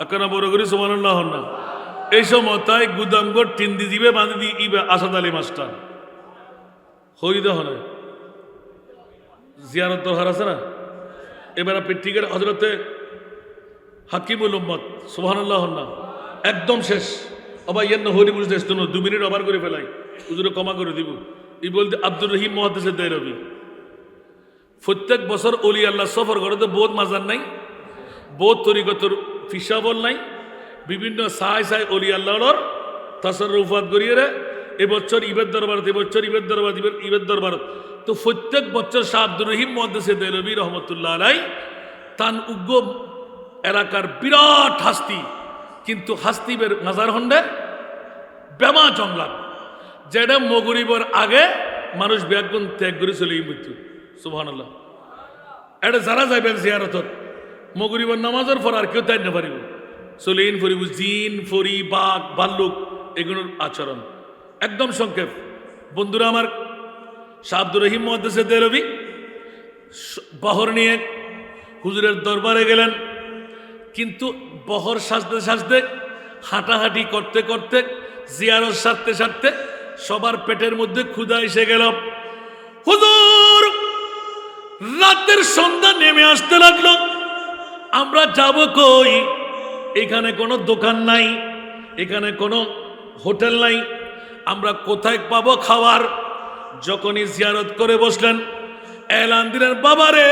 এখন বড় করি সুবহানাল্লাহ হন না এই সময় তাই গুদামগড় টিন দি দিবে বাঁধি দি ইবে আসাদ আলী মাস্টার হইদে হনে জিয়ারত দরকার আছে না এবার পিটিকের হজরতে হাকিমুল উম্মত সুবহানাল্লাহ হন না একদম শেষ আবার ইয়ান হরি বুঝতে আসতো না 2 মিনিট ওভার করে ফেলাই হুজুরে ক্ষমা করে দিব ই বলতে আব্দুর রহিম মুহাদ্দিসে দেরবি প্রত্যেক বছর ওলি আল্লাহ সফর করে তো বহুত মাজার নাই বহুত তরিকতর ফিসাবল নাই বিভিন্ন সাহাই সাহাই অলি আল্লাহর তাসাররুফাত করিয়ে রে এবছর ইবের দরবারত এবছর ইবের দরবার ইবের দরবারত তো প্রত্যেক বছর শাহ আব্দুর রহিম মুহাদ্দিসে দেলবি রহমতুল্লাহ আলাই তান উগ্র এলাকার বিরাট হাস্তি কিন্তু হাস্তিবের মাজার হন্ডে বেমা জঙ্গলাত যেটা মগরিবর আগে মানুষ ব্যাগুন ত্যাগ করে চলে মৃত্যু সুবহানাল্লাহ এটা যারা যাইবেন জিয়ারতত মগরিবর নামাজের পর আর কেউ তাই না পারিব চলেইন ফরিব জিন ফরি বাঘ ভাল্লুক এগুলোর আচরণ একদম সংক্ষেপ বন্ধুরা আমার শাহ আব্দুর রহিম মুহাদ্দিসে দেলবি বহর নিয়ে হুজুরের দরবারে গেলেন কিন্তু বহর সাজতে সাজতে হাঁটাহাঁটি করতে করতে জিয়ারত সারতে সারতে সবার পেটের মধ্যে ক্ষুধা এসে গেল হুজুর রাতের সন্ধ্যা নেমে আসতে লাগলো আমরা যাব কই এখানে কোনো দোকান নাই এখানে কোনো হোটেল নাই আমরা কোথায় পাবো খাবার যখনই জিয়ারত করে বসলেন এলান দিলেন বাবারে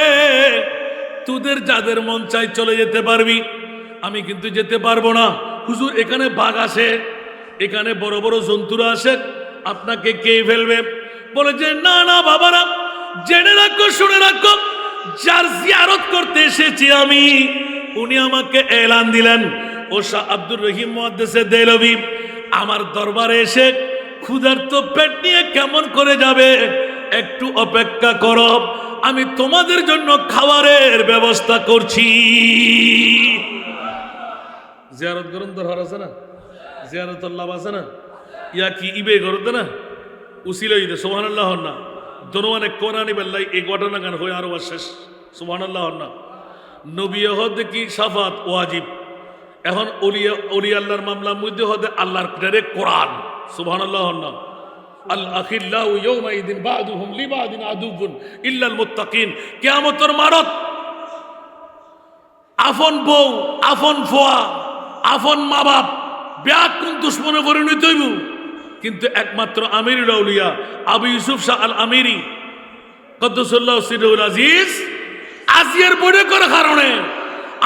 তোদের যাদের মন চাই চলে যেতে পারবি আমি কিন্তু যেতে পারবো না হুজুর এখানে বাঘ আসে এখানে বড় বড় জন্তুরা আসে আপনাকে কে ফেলবে বলে যে না না বাবারা জেনে রাখো শুনে রাখো যার জিয়ারত করতে এসেছি আমি উনি আমাকে এলান দিলেন ও শাহ আব্দুর রহিম মুহাদ্দিসে দেলবি আমার দরবারে এসে ক্ষুধার্ত পেট নিয়ে কেমন করে যাবে একটু অপেক্ষা করো আমি তোমাদের জন্য খাবারের ব্যবস্থা করছি জিয়ারত করুন দরকার আছে না জিয়ারত লাভ আছে না ইয়া কি ইবে করতে না উসিলাই দে সুবহানাল্লাহ না দোনোয়ানে কোরআনি বেল্লাই এই ঘটনা গান হয়ে আরো শেষ সুবহানাল্লাহ না নবী হদে কি শাফাত ওয়াজিব এখন ওলি আল্লাহর মামলার মধ্যে হদে আল্লাহর ডাইরেক্ট কোরআন সুবহানাল্লাহ না আল আখিল্লাহু ইয়াউমাইদিন বাদুহুম লিবাদিন আদুবুন ইল্লাল মুত্তাকিন কিয়ামতের মারত আফন বউ আফন ফোয়া আফন মা বাপ ব্যাগ কোন দুশ্মনে পরিণত হইব কিন্তু একমাত্র আমিরুল আউলিয়া আবু ইউসুফ শাহ আল আমিরি কদ্দুসাল্লাহু সিরহুল আজিজ আজিয়ার বড়ে করার কারণে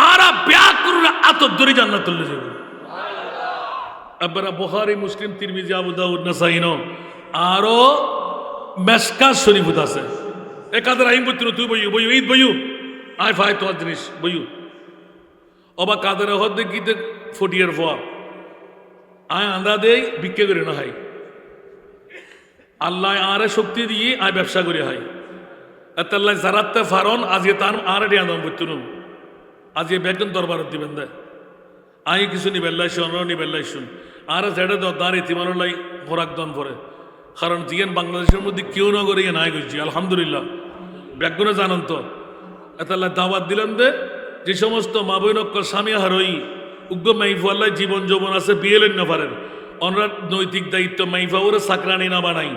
আর ব্যাগ করে আতর ধরে জান্নাতুল যাব আবার বুখারী মুসলিম তিরমিজি আবু দাউদ নাসাঈ নো আরো মেশকাত শরীফত আছে একাদের আইন বইতে তুই বইউ ঈদ বইউ আয় ফায় তোর জিনিস বইউ অবা কাদের হদ গীতে ফটিয়ার ফোয়া আয় আন্দা দেই বিক্রি করে না হাই আল্লাহ আরে শক্তি দিয়ে আয় ব্যবসা করে হাই আল্লাহ জারাতে ফারন আজকে তার আরে আদম বইতুন আজকে বেতন দরবার দিবেন দে আই কিছু নিবেল্লাইছি অন্য নিবেল্লাইছুন আর যেটা দাঁড় ইতিমানুল্লাহ খোরাক দন পরে কারণ জিয়ান বাংলাদেশের মধ্যে কেউ না করে নাই করছি আলহামদুলিল্লাহ ব্যাগুনে জানান তো এতাল্লাহ দাওয়াত দিলেন যে সমস্ত মা বৈনক্য স্বামী হারই উগ্র মাইফুয়াল্লাহ জীবন যৌবন আছে বিয়ে লেন না পারেন অনরা নৈতিক দায়িত্ব মাইফা ওরে চাকরানি না বানাই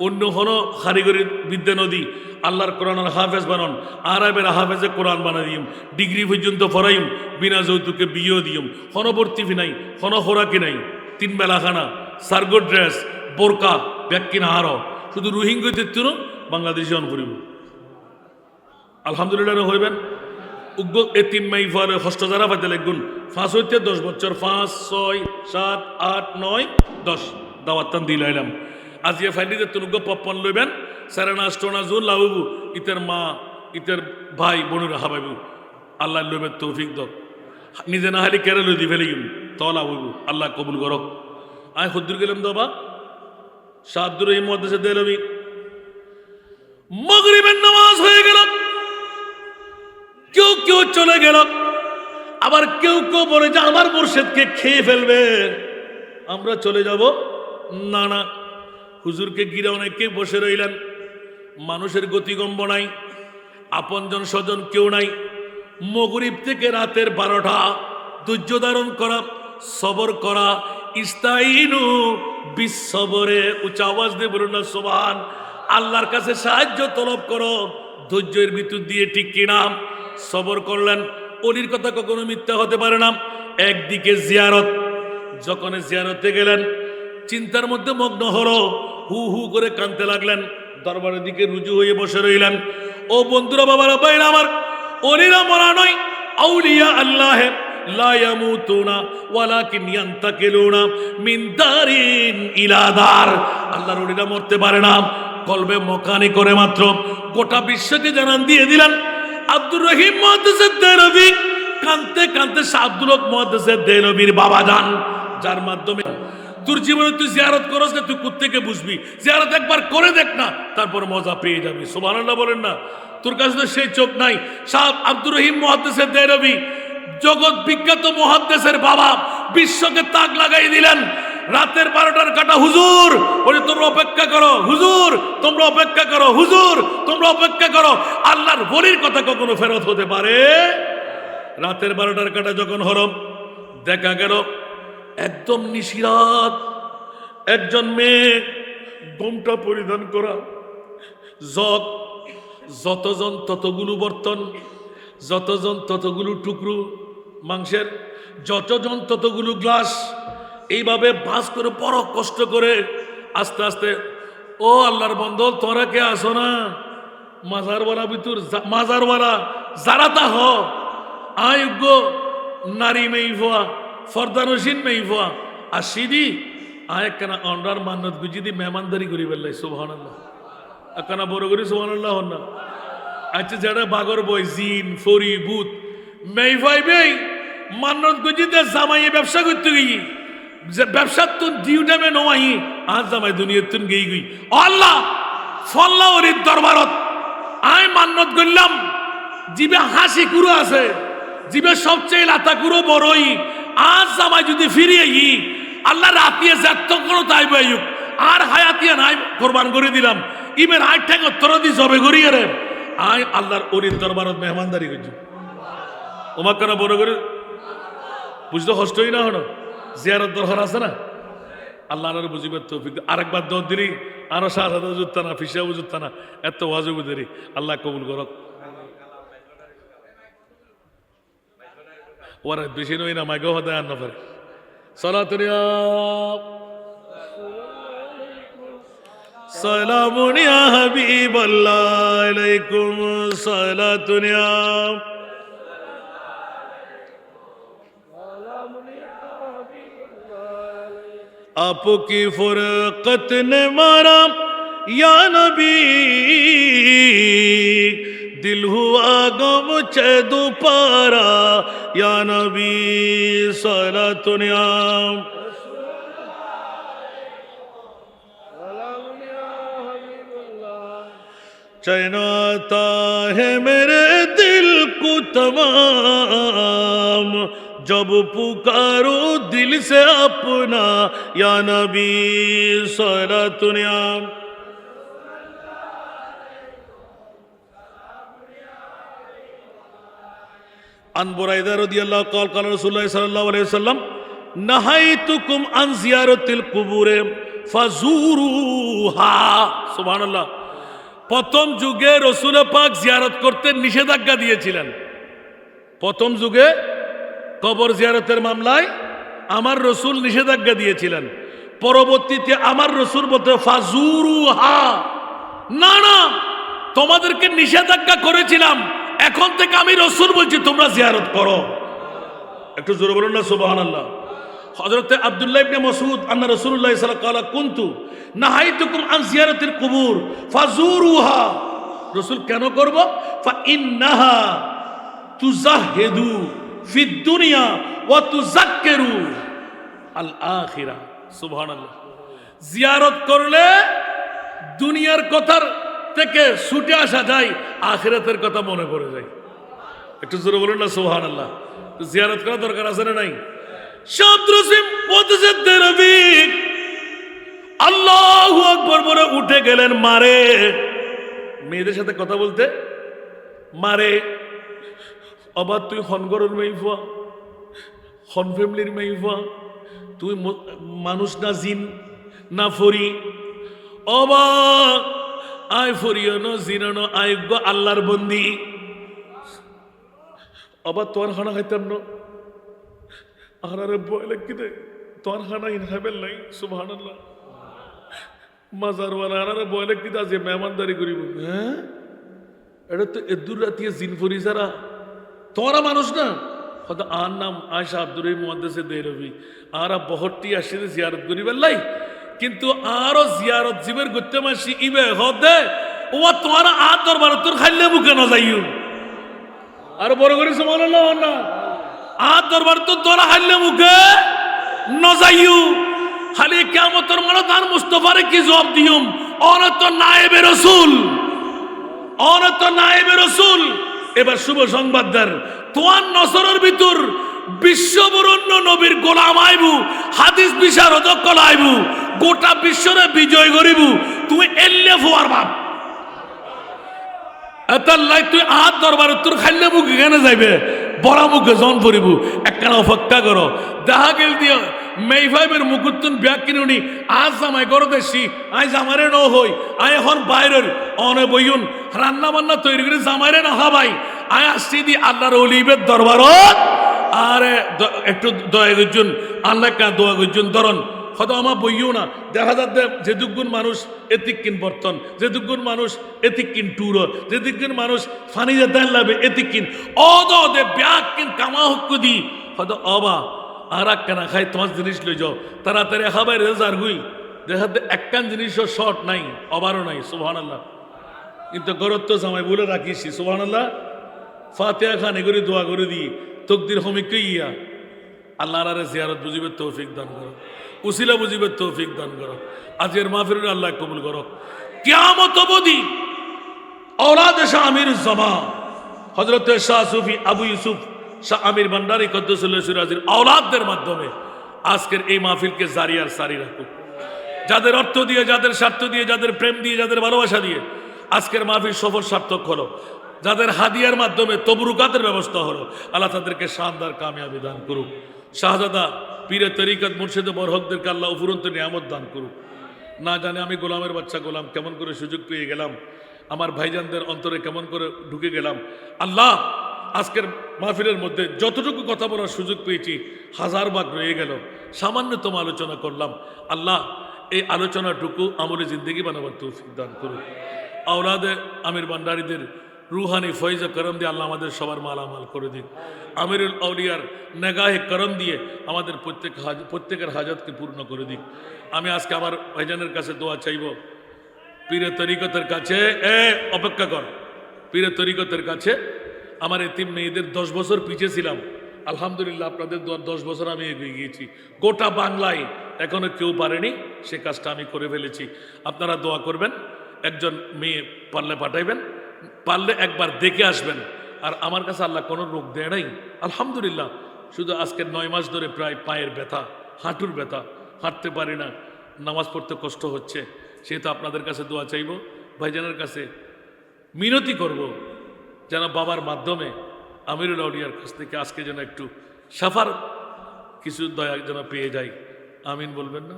অন্য কোনো কারিগরি বিদ্যা নদী আল্লাহর কোরআনের হাফেজ বানান আরবের হাফেজে কোরআন বানাই দিম ডিগ্রি পর্যন্ত পড়াইম বিনা যৌতুকে বিয়েও দিম হনবর্তী নাই হন খোরাকি নাই 3 বেলা খানা সার্গো ড্রেস বোরকা ব্যাগ আরো শুধু রোহিঙ্গা তেত্তুন বাংলাদেশি অন করিব আলহামদুলিল্লাহ হইবেন উগ্র এ 3 মাই ফলে হস্ত যারা পাইতে লাগুন 5 হইতে 10 বছর 5 6 7 8 9 10 দাওয়াতান দিলাইলাম আজিয়া ফাইন্ডিতে তুনুগ্য পপন লইবেন সারানা আষ্টনা জুন লাউবু ইতের মা ইতের ভাই বোনেরা হাবাইবু আল্লাহ লইবে তৌফিক দক নিজে না হালি কেরে লই দি ফেলিম তলা হইবু আল্লাহ কবুল করক আয় খুদ্দুর গেলাম দবা শাহাদুর রহিম মুহাদ্দিসে দেলবি মাগরিবের নামাজ হয়ে গেল কেউ কেউ চলে গেল আবার কেউ কেউ বলে যে আমার মুর্শিদকে খেয়ে ফেলবে আমরা চলে যাব না না হুজুরকে ঘিরে অনেকে বসে রইলেন মানুষের গতিগম্ব নাই আপনজন স্বজন কেউ নাই মাগরিব থেকে রাতের 12টা ধৈর্য ধারণ করা সবর করা ইস্তাইনু বিসবরে উচ্চ আওয়াজ দিয়ে বলুন না সুবহান আল্লাহর কাছে সাহায্য তলব করো ধৈর্যের ভিতর দিয়ে ঠিক কিনা সবর করলেন ওলির কথা কখনো মিথ্যা হতে পারে না একদিকে জিয়ারত যখন জিয়ারতে গেলেন চিন্তার মধ্যে মগ্ন হলো হু হু করে কাঁদতে লাগলেন দরবারের দিকে রুজু হয়ে বসে রইলেন ও বন্ধুরা বাবারা ভাইরা আমার ওলিরা মরা নয় আউলিয়া আল্লাহ লা ইয়ামুতুনা ওয়ালাকিন ইয়ান্তাকিলুনা মিন দারিন ইলা দার আল্লাহর ওলিরা মরতে পারে না কলবে মকানি করে মাত্র গোটা বিশ্বকে জানান দিয়ে দিলেন আব্দুর রহিম মুহাদ্দিসে দেলবি কাঁদতে কাঁদতে আব্দুল হক মুহাদ্দিসে দেলবির বাবা যান যার মাধ্যমে তোর জীবনে তুই জিয়ারত করস না তুই কোত্থেকে বুঝবি জিয়ারত একবার করে দেখ না তারপর মজা পেয়ে যাবি সুবহানাল্লাহ বলেন না তোর কাছে তো সেই চোখ নাই শাহ আব্দুর রহিম মুহাদ্দিসে দেলবি জগৎ বিখ্যাত মুহাদ্দিসের বাবা বিশ্বকে তাক লাগাই দিলেন রাতের 12টার কাটা হুজুর বলে তোমরা অপেক্ষা করো হুজুর তোমরা অপেক্ষা করো হুজুর তোমরা অপেক্ষা করো আল্লাহর ওলির কথা কখনো ফেরত হতে পারে রাতের 12টার কাটা যখন হলো দেখা গেল একদম নিশিরাত একজন মেয়ে গোমটা পরিধান করা যতজন ততগুলো বর্তন যতজন ততগুলো টুকরো মাংসের যতজন ততগুলো গ্লাস এইভাবে ভাঁজ করে বড় কষ্ট করে আস্তে আস্তে ও আল্লাহর বন্ধু তোরা কে আসো না মাজারওয়ালা ভিতর মাজারওয়ালা যারা তা হ আয়োগ্য নারী মেই ভোয়া ফর্দানসীন মেই ভোয়া আর সিদি আয় একখানা অন্ডার মান্নত গুজি মেহমানদারি করি বেল্লাই সুবহানাল্লাহ একখানা বড় করি সুবহানাল্লাহ হন না আচ্ছা যারা বাগর বই জিন ফরি ভূত মেই ভাই বেই মান্নত গুজিতে জামাইয়ে ব্যবসা করতে গিয়ে ব্যবসা তুন ডিউ টাইমে নয় আজ জামাই দুনিয়ার তুন গেই গই আল্লাহ ফল্লা ওরির দরবারত আয় মান্নত করলাম জিবে হাসি কুরো আছে জিবে সবচেয়ে লাতা কুরো বড়ই আজ জামাই যদি ফিরিয়ে ই আল্লাহ রাতিয়ে যাত কোনো তাই বাইক আর হায়াতিয়া নাই কোরবান করে দিলাম ইবের আয় ঠেক তোর দি জবে করিয়ে রে আয় আল্লাহর ওরির দরবারত মেহমানদারি করছি ওমাক কেন বড় করে বুঝতে কষ্টই না হলো জিয়ারত দরকার আছে না আল্লাহ বুঝিবার তৌফিক আরেকবার দৌড় দিলি আরো 7,000 জুতা না ফিসাবু জুতা না এত ওয়াজিব দেরি আল্লাহ কবুল করক ওরা বেশি নই না মাইগো হতে আর না পারে সালাতুনিয়া সালামুন ইয়া হাবিবাল্লাহ আলাইকুম সালাতুনিয়া आपकी फुरकत ने मारा या नबी दिल हुआ गम चैदु पारा या नबी सलातुनिया चैन आता है मेरे दिल को तमाम जब पुकारो दिल से अपना या नबी सलातुनिया अन बुरैदा रदियल्लाहु क़ाल क़ाल रसूलुल्लाह सल्लल्लाहु अलैहि वसल्लम नहाइतुकुम अन जियारतिल कुबूरे फाजुरुहा सुबहानाल्लाह। প্রথম যুগে রসুল পাক জিয়ারত করতে নিষেধাজ্ঞা দিয়েছিলেন। প্রথম যুগে কবর জিয়ারতের মামলায় আমার রসুল নিষেধাজ্ঞা দিয়েছিলেন। পরবর্তীতে আমার রসুল বলতে ফাজুরুহা, না না তোমাদেরকে নিষেধাজ্ঞা করেছিলাম, এখন থেকে আমি রসুল বলছি তোমরা জিয়ারত করো। একটু জোরে বলুন না সুবহানাল্লাহ। হযরত আব্দুল্লাহ ইবনে মাসউদ আন্না রাসূলুল্লাহ সাল্লাল্লাহু আলাইহি ওয়াসাল্লাম কুনতু নাহাইতুকুম আন জিয়ারাতিল কুবুর ফাজুরুহা। রাসূল কেন করব? ফা ইন্নাহা তুজাহিদু ফিদ দুনিয়া ওয়া তুযাক্কিরু আল আখিরা। সুবহানাল্লাহ। জিয়ারত করলে দুনিয়ার কথার থেকে ছুটে আসা যায়, আখিরাতের কথা মনে পড়ে যায়। একটু জোরে বলুন না সুবহানাল্লাহ। জিয়ারত করা দরকার আছে না নাই? আল্লাহু আকবার বলে উঠে গেলেন মারে, মেয়েদের সাথে কথা বলতে মারে। আবার তুই হনগরের মেইফা, হন ফ্যামিলির মেইফা, তুই মানুষ না জিন না ফরি। অবাক আয় ফরিয়ানো জিনানো আয়োগ্য আল্লাহর বন্দি। আবার তোর খানা খাইতাম না, আরে ভয় লাগতে তোর খানা ইনহাবেল নাই। সুবহানাল্লাহ। মাজারওয়ালা আরে ভয় লাগতে যে মেহমানদারি করিব। হ্যাঁ এটা তো এদুর রাতিয়ে জিন ফরি সারা, তোরা মানুষ না। হয়তো আর নাম আয়সা আব্দুর রহিম মুহাদ্দিসে দেহলভি আরা বহরটি আসিতে জিয়ারত করিবার লাই, কিন্তু আরো জিয়ারত জীবের করতে মাসি ইবে হদে ও তোরা আর দরবার তোর খাইলে মুখে না যাইও। আর বড় করে সুবহানাল্লাহ না, আর দরবার তো তোরা খাইলে মুখে না যাইও। খালি কিয়ামতের মাঠে তার মুস্তাফারে কি জবাব দিউম? ওরা তো নায়েবে রাসূল, ওরা তো নায়েবে রাসূল। এবার শুভ সংবাদ দেন, তোয়ার নসরের ভিতর বিশ্ববরণ্য নবীর গোলাম আইবু, হাদিস বিশারদ কলাইবু, গোটা বিশ্বরে বিজয় করিবু। তুমি এল্লে ফোয়ার বাপ এতাল্লাই তুই আর দরবারে তোর খাইলে মুখ এখানে যাইবে, বড় মুখে জন পড়িব। একখানা অপেক্ষা করো, দেখা গেল দিয়ে মেই ফাইবের মুকুতুন ব্যাগ কিনুনি আজ জামাই করো দেশি আই জামারে ন হই আই এখন বাইরের অনে বইউন রান্না বান্না তৈরি করে জামাইরে না হাবাই আয় আসছি দি আল্লাহর অলিবের দরবারত। আরে একটু দয়া করছুন, আল্লাহ কা দোয়া করছুন ধরন হয়তো আমার বইও না। দেখা যাচ্ছে যে দুগুণ মানুষ এতিক কিন বর্তন, যে দুগুণ মানুষ এতিক কিন টুর, যে দুগুণ মানুষ ফানি যে দেন লাভে এতিক কিন অদে ব্যাগ কিন কামা হক্কু দি হয়তো অবা আর কেনা খাই তোমার জিনিস লই যাও তাড়াতাড়ি খাবার রেজার গুই দেখাতে একখান জিনিসও শর্ট নাই, অবারও নাই। সুবহানাল্লাহ। কিন্তু গরত্ব জামাই বলে রাখিছি সুবহানাল্লাহ। ফাতিহা খান এগুলি দোয়া করে দিই তকদির হমিকে ইয়া আল্লাহ আরে জিয়ারত বুঝিবে তৌফিক দান করো, উসিলা বুঝিবে তৌফিক দান করো। আজকের মাহফিল আল্লাহ কবুল করো। কিয়ামত অবধি औलाद শাহ আমির জামান হযরত শাহ সুফি আবু ইউসুফ শাহ আমির ভান্ডারী কদ্দুসুল্লাহ সিরাজের औलादদের মাধ্যমে আজকের এই মাহফিলকে জারি আর সারি রাখুক। যাদের অর্থ দিয়ে, যাদের স্বার্থ দিয়ে, যাদের প্রেম দিয়ে, যাদের ভালোবাসা দিয়ে আজকের মাহফিল সফল সার্থক হলো, যাদের হাদিয়ার মাধ্যমে তবরুকাতের ব্যবস্থা হলো, আল্লাহ তাদেরকে শানদার কামিয়াবি দান করুক। শাহজাদা পীরে তরিকত মুর্শিদে বরহকদেরকে আল্লাহ উপরন্ত নিয়ামত দান করুক। না জানে আমি গোলামের বাচ্চা গোলাম কেমন করে সুযোগ পেয়ে গেলাম, আমার ভাইজানদের অন্তরে কেমন করে ঢুকে গেলাম। আল্লাহ আজকের মাহফিলের মধ্যে যতটুকু কথা বলার সুযোগ পেয়েছি হাজার ভাগ রয়ে গেল, সামান্যতম আলোচনা করলাম। আল্লাহ এই আলোচনাটুকু আমলে জিন্দগি বানাবার তৌফিক দান করুক। আওলাদে আমির ভান্ডারীদের রুহানি ফয়জা করম দিয়ে আল্লাহ আমাদের সবার মালামাল করে দিন। আমিরুল আউলিয়ার নেগাহে করম দিয়ে আমাদের প্রত্যেকের হাজতকে পূর্ণ করে দিন। আমি আজকে আমার ভাইজানের কাছে দোয়া চাইব, পীরে তরিকতের কাছে অপেক্ষা কর, পীরে তরিকতের কাছে আমার এতিম মেয়েদের 10 বছর পিছিয়ে ছিলাম, আলহামদুলিল্লাহ আপনাদের 10 বছর আমি এগিয়ে গিয়েছি। গোটা বাংলায় এখনো কেউ পারেনি, সে কাজটা আমি করে ফেলেছি। আপনারা দোয়া করবেন, একজন মেয়ে পারলে পাঠাইবেন, পারলে একবার দেখে আসবেন। আর আমার কাছে আল্লাহ কোনো রোগ দেয় নাই, আলহামদুলিল্লাহ শুধু আজকে 9 মাস ধরে প্রায় পায়ের ব্যথা, হাঁটুর ব্যথা, হাঁটতে পারি না, নামাজ পড়তে কষ্ট হচ্ছে। সেহেতু আপনাদের কাছে দোয়া চাইব, ভাইজানের কাছে মিনতি করব, যেন বাবার মাধ্যমে আমিরুল আউলিয়ার কাছ থেকে আজকে যেন একটু সাফার কিছু দয়া যেন পেয়ে যাই। আমিন বলবেন না?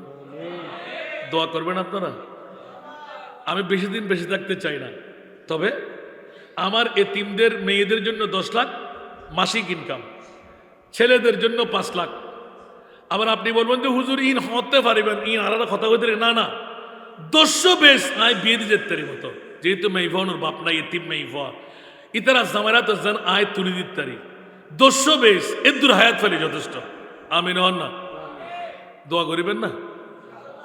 দোয়া করবেন আপনারা? আমি বেশি দিন বেশি থাকতে চাই না, তবে আমার এতিমদের মেয়েদের জন্য 10 লাখ মাসিক ইনকাম, ছেলেদের জন্য 5 লাখ। আবার আপনি বলবেন যে হুজুর ইন হতে পারিবেন, ইন আলাদা কথা হইতে না, না 200 বেশ আয় বিয়ে দিয়ে যেতে মতো, যেহেতু মেইফানোর বাপ নাই, এতিম মেইফা ইতারা জামারা তো যেন আয় তুলে দিতে পারি। 200 বেশ এদুর হায়াত ফেলে যথেষ্ট। আমিন হন না? দোয়া করিবেন না?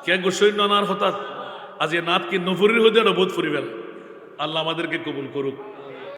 কে গোসই নানার হঠাৎ আজ এ নাথকে নফরির হইতে বোধ ফুরিবেন। আল্লাহ আমাদেরকে কবুল করুক।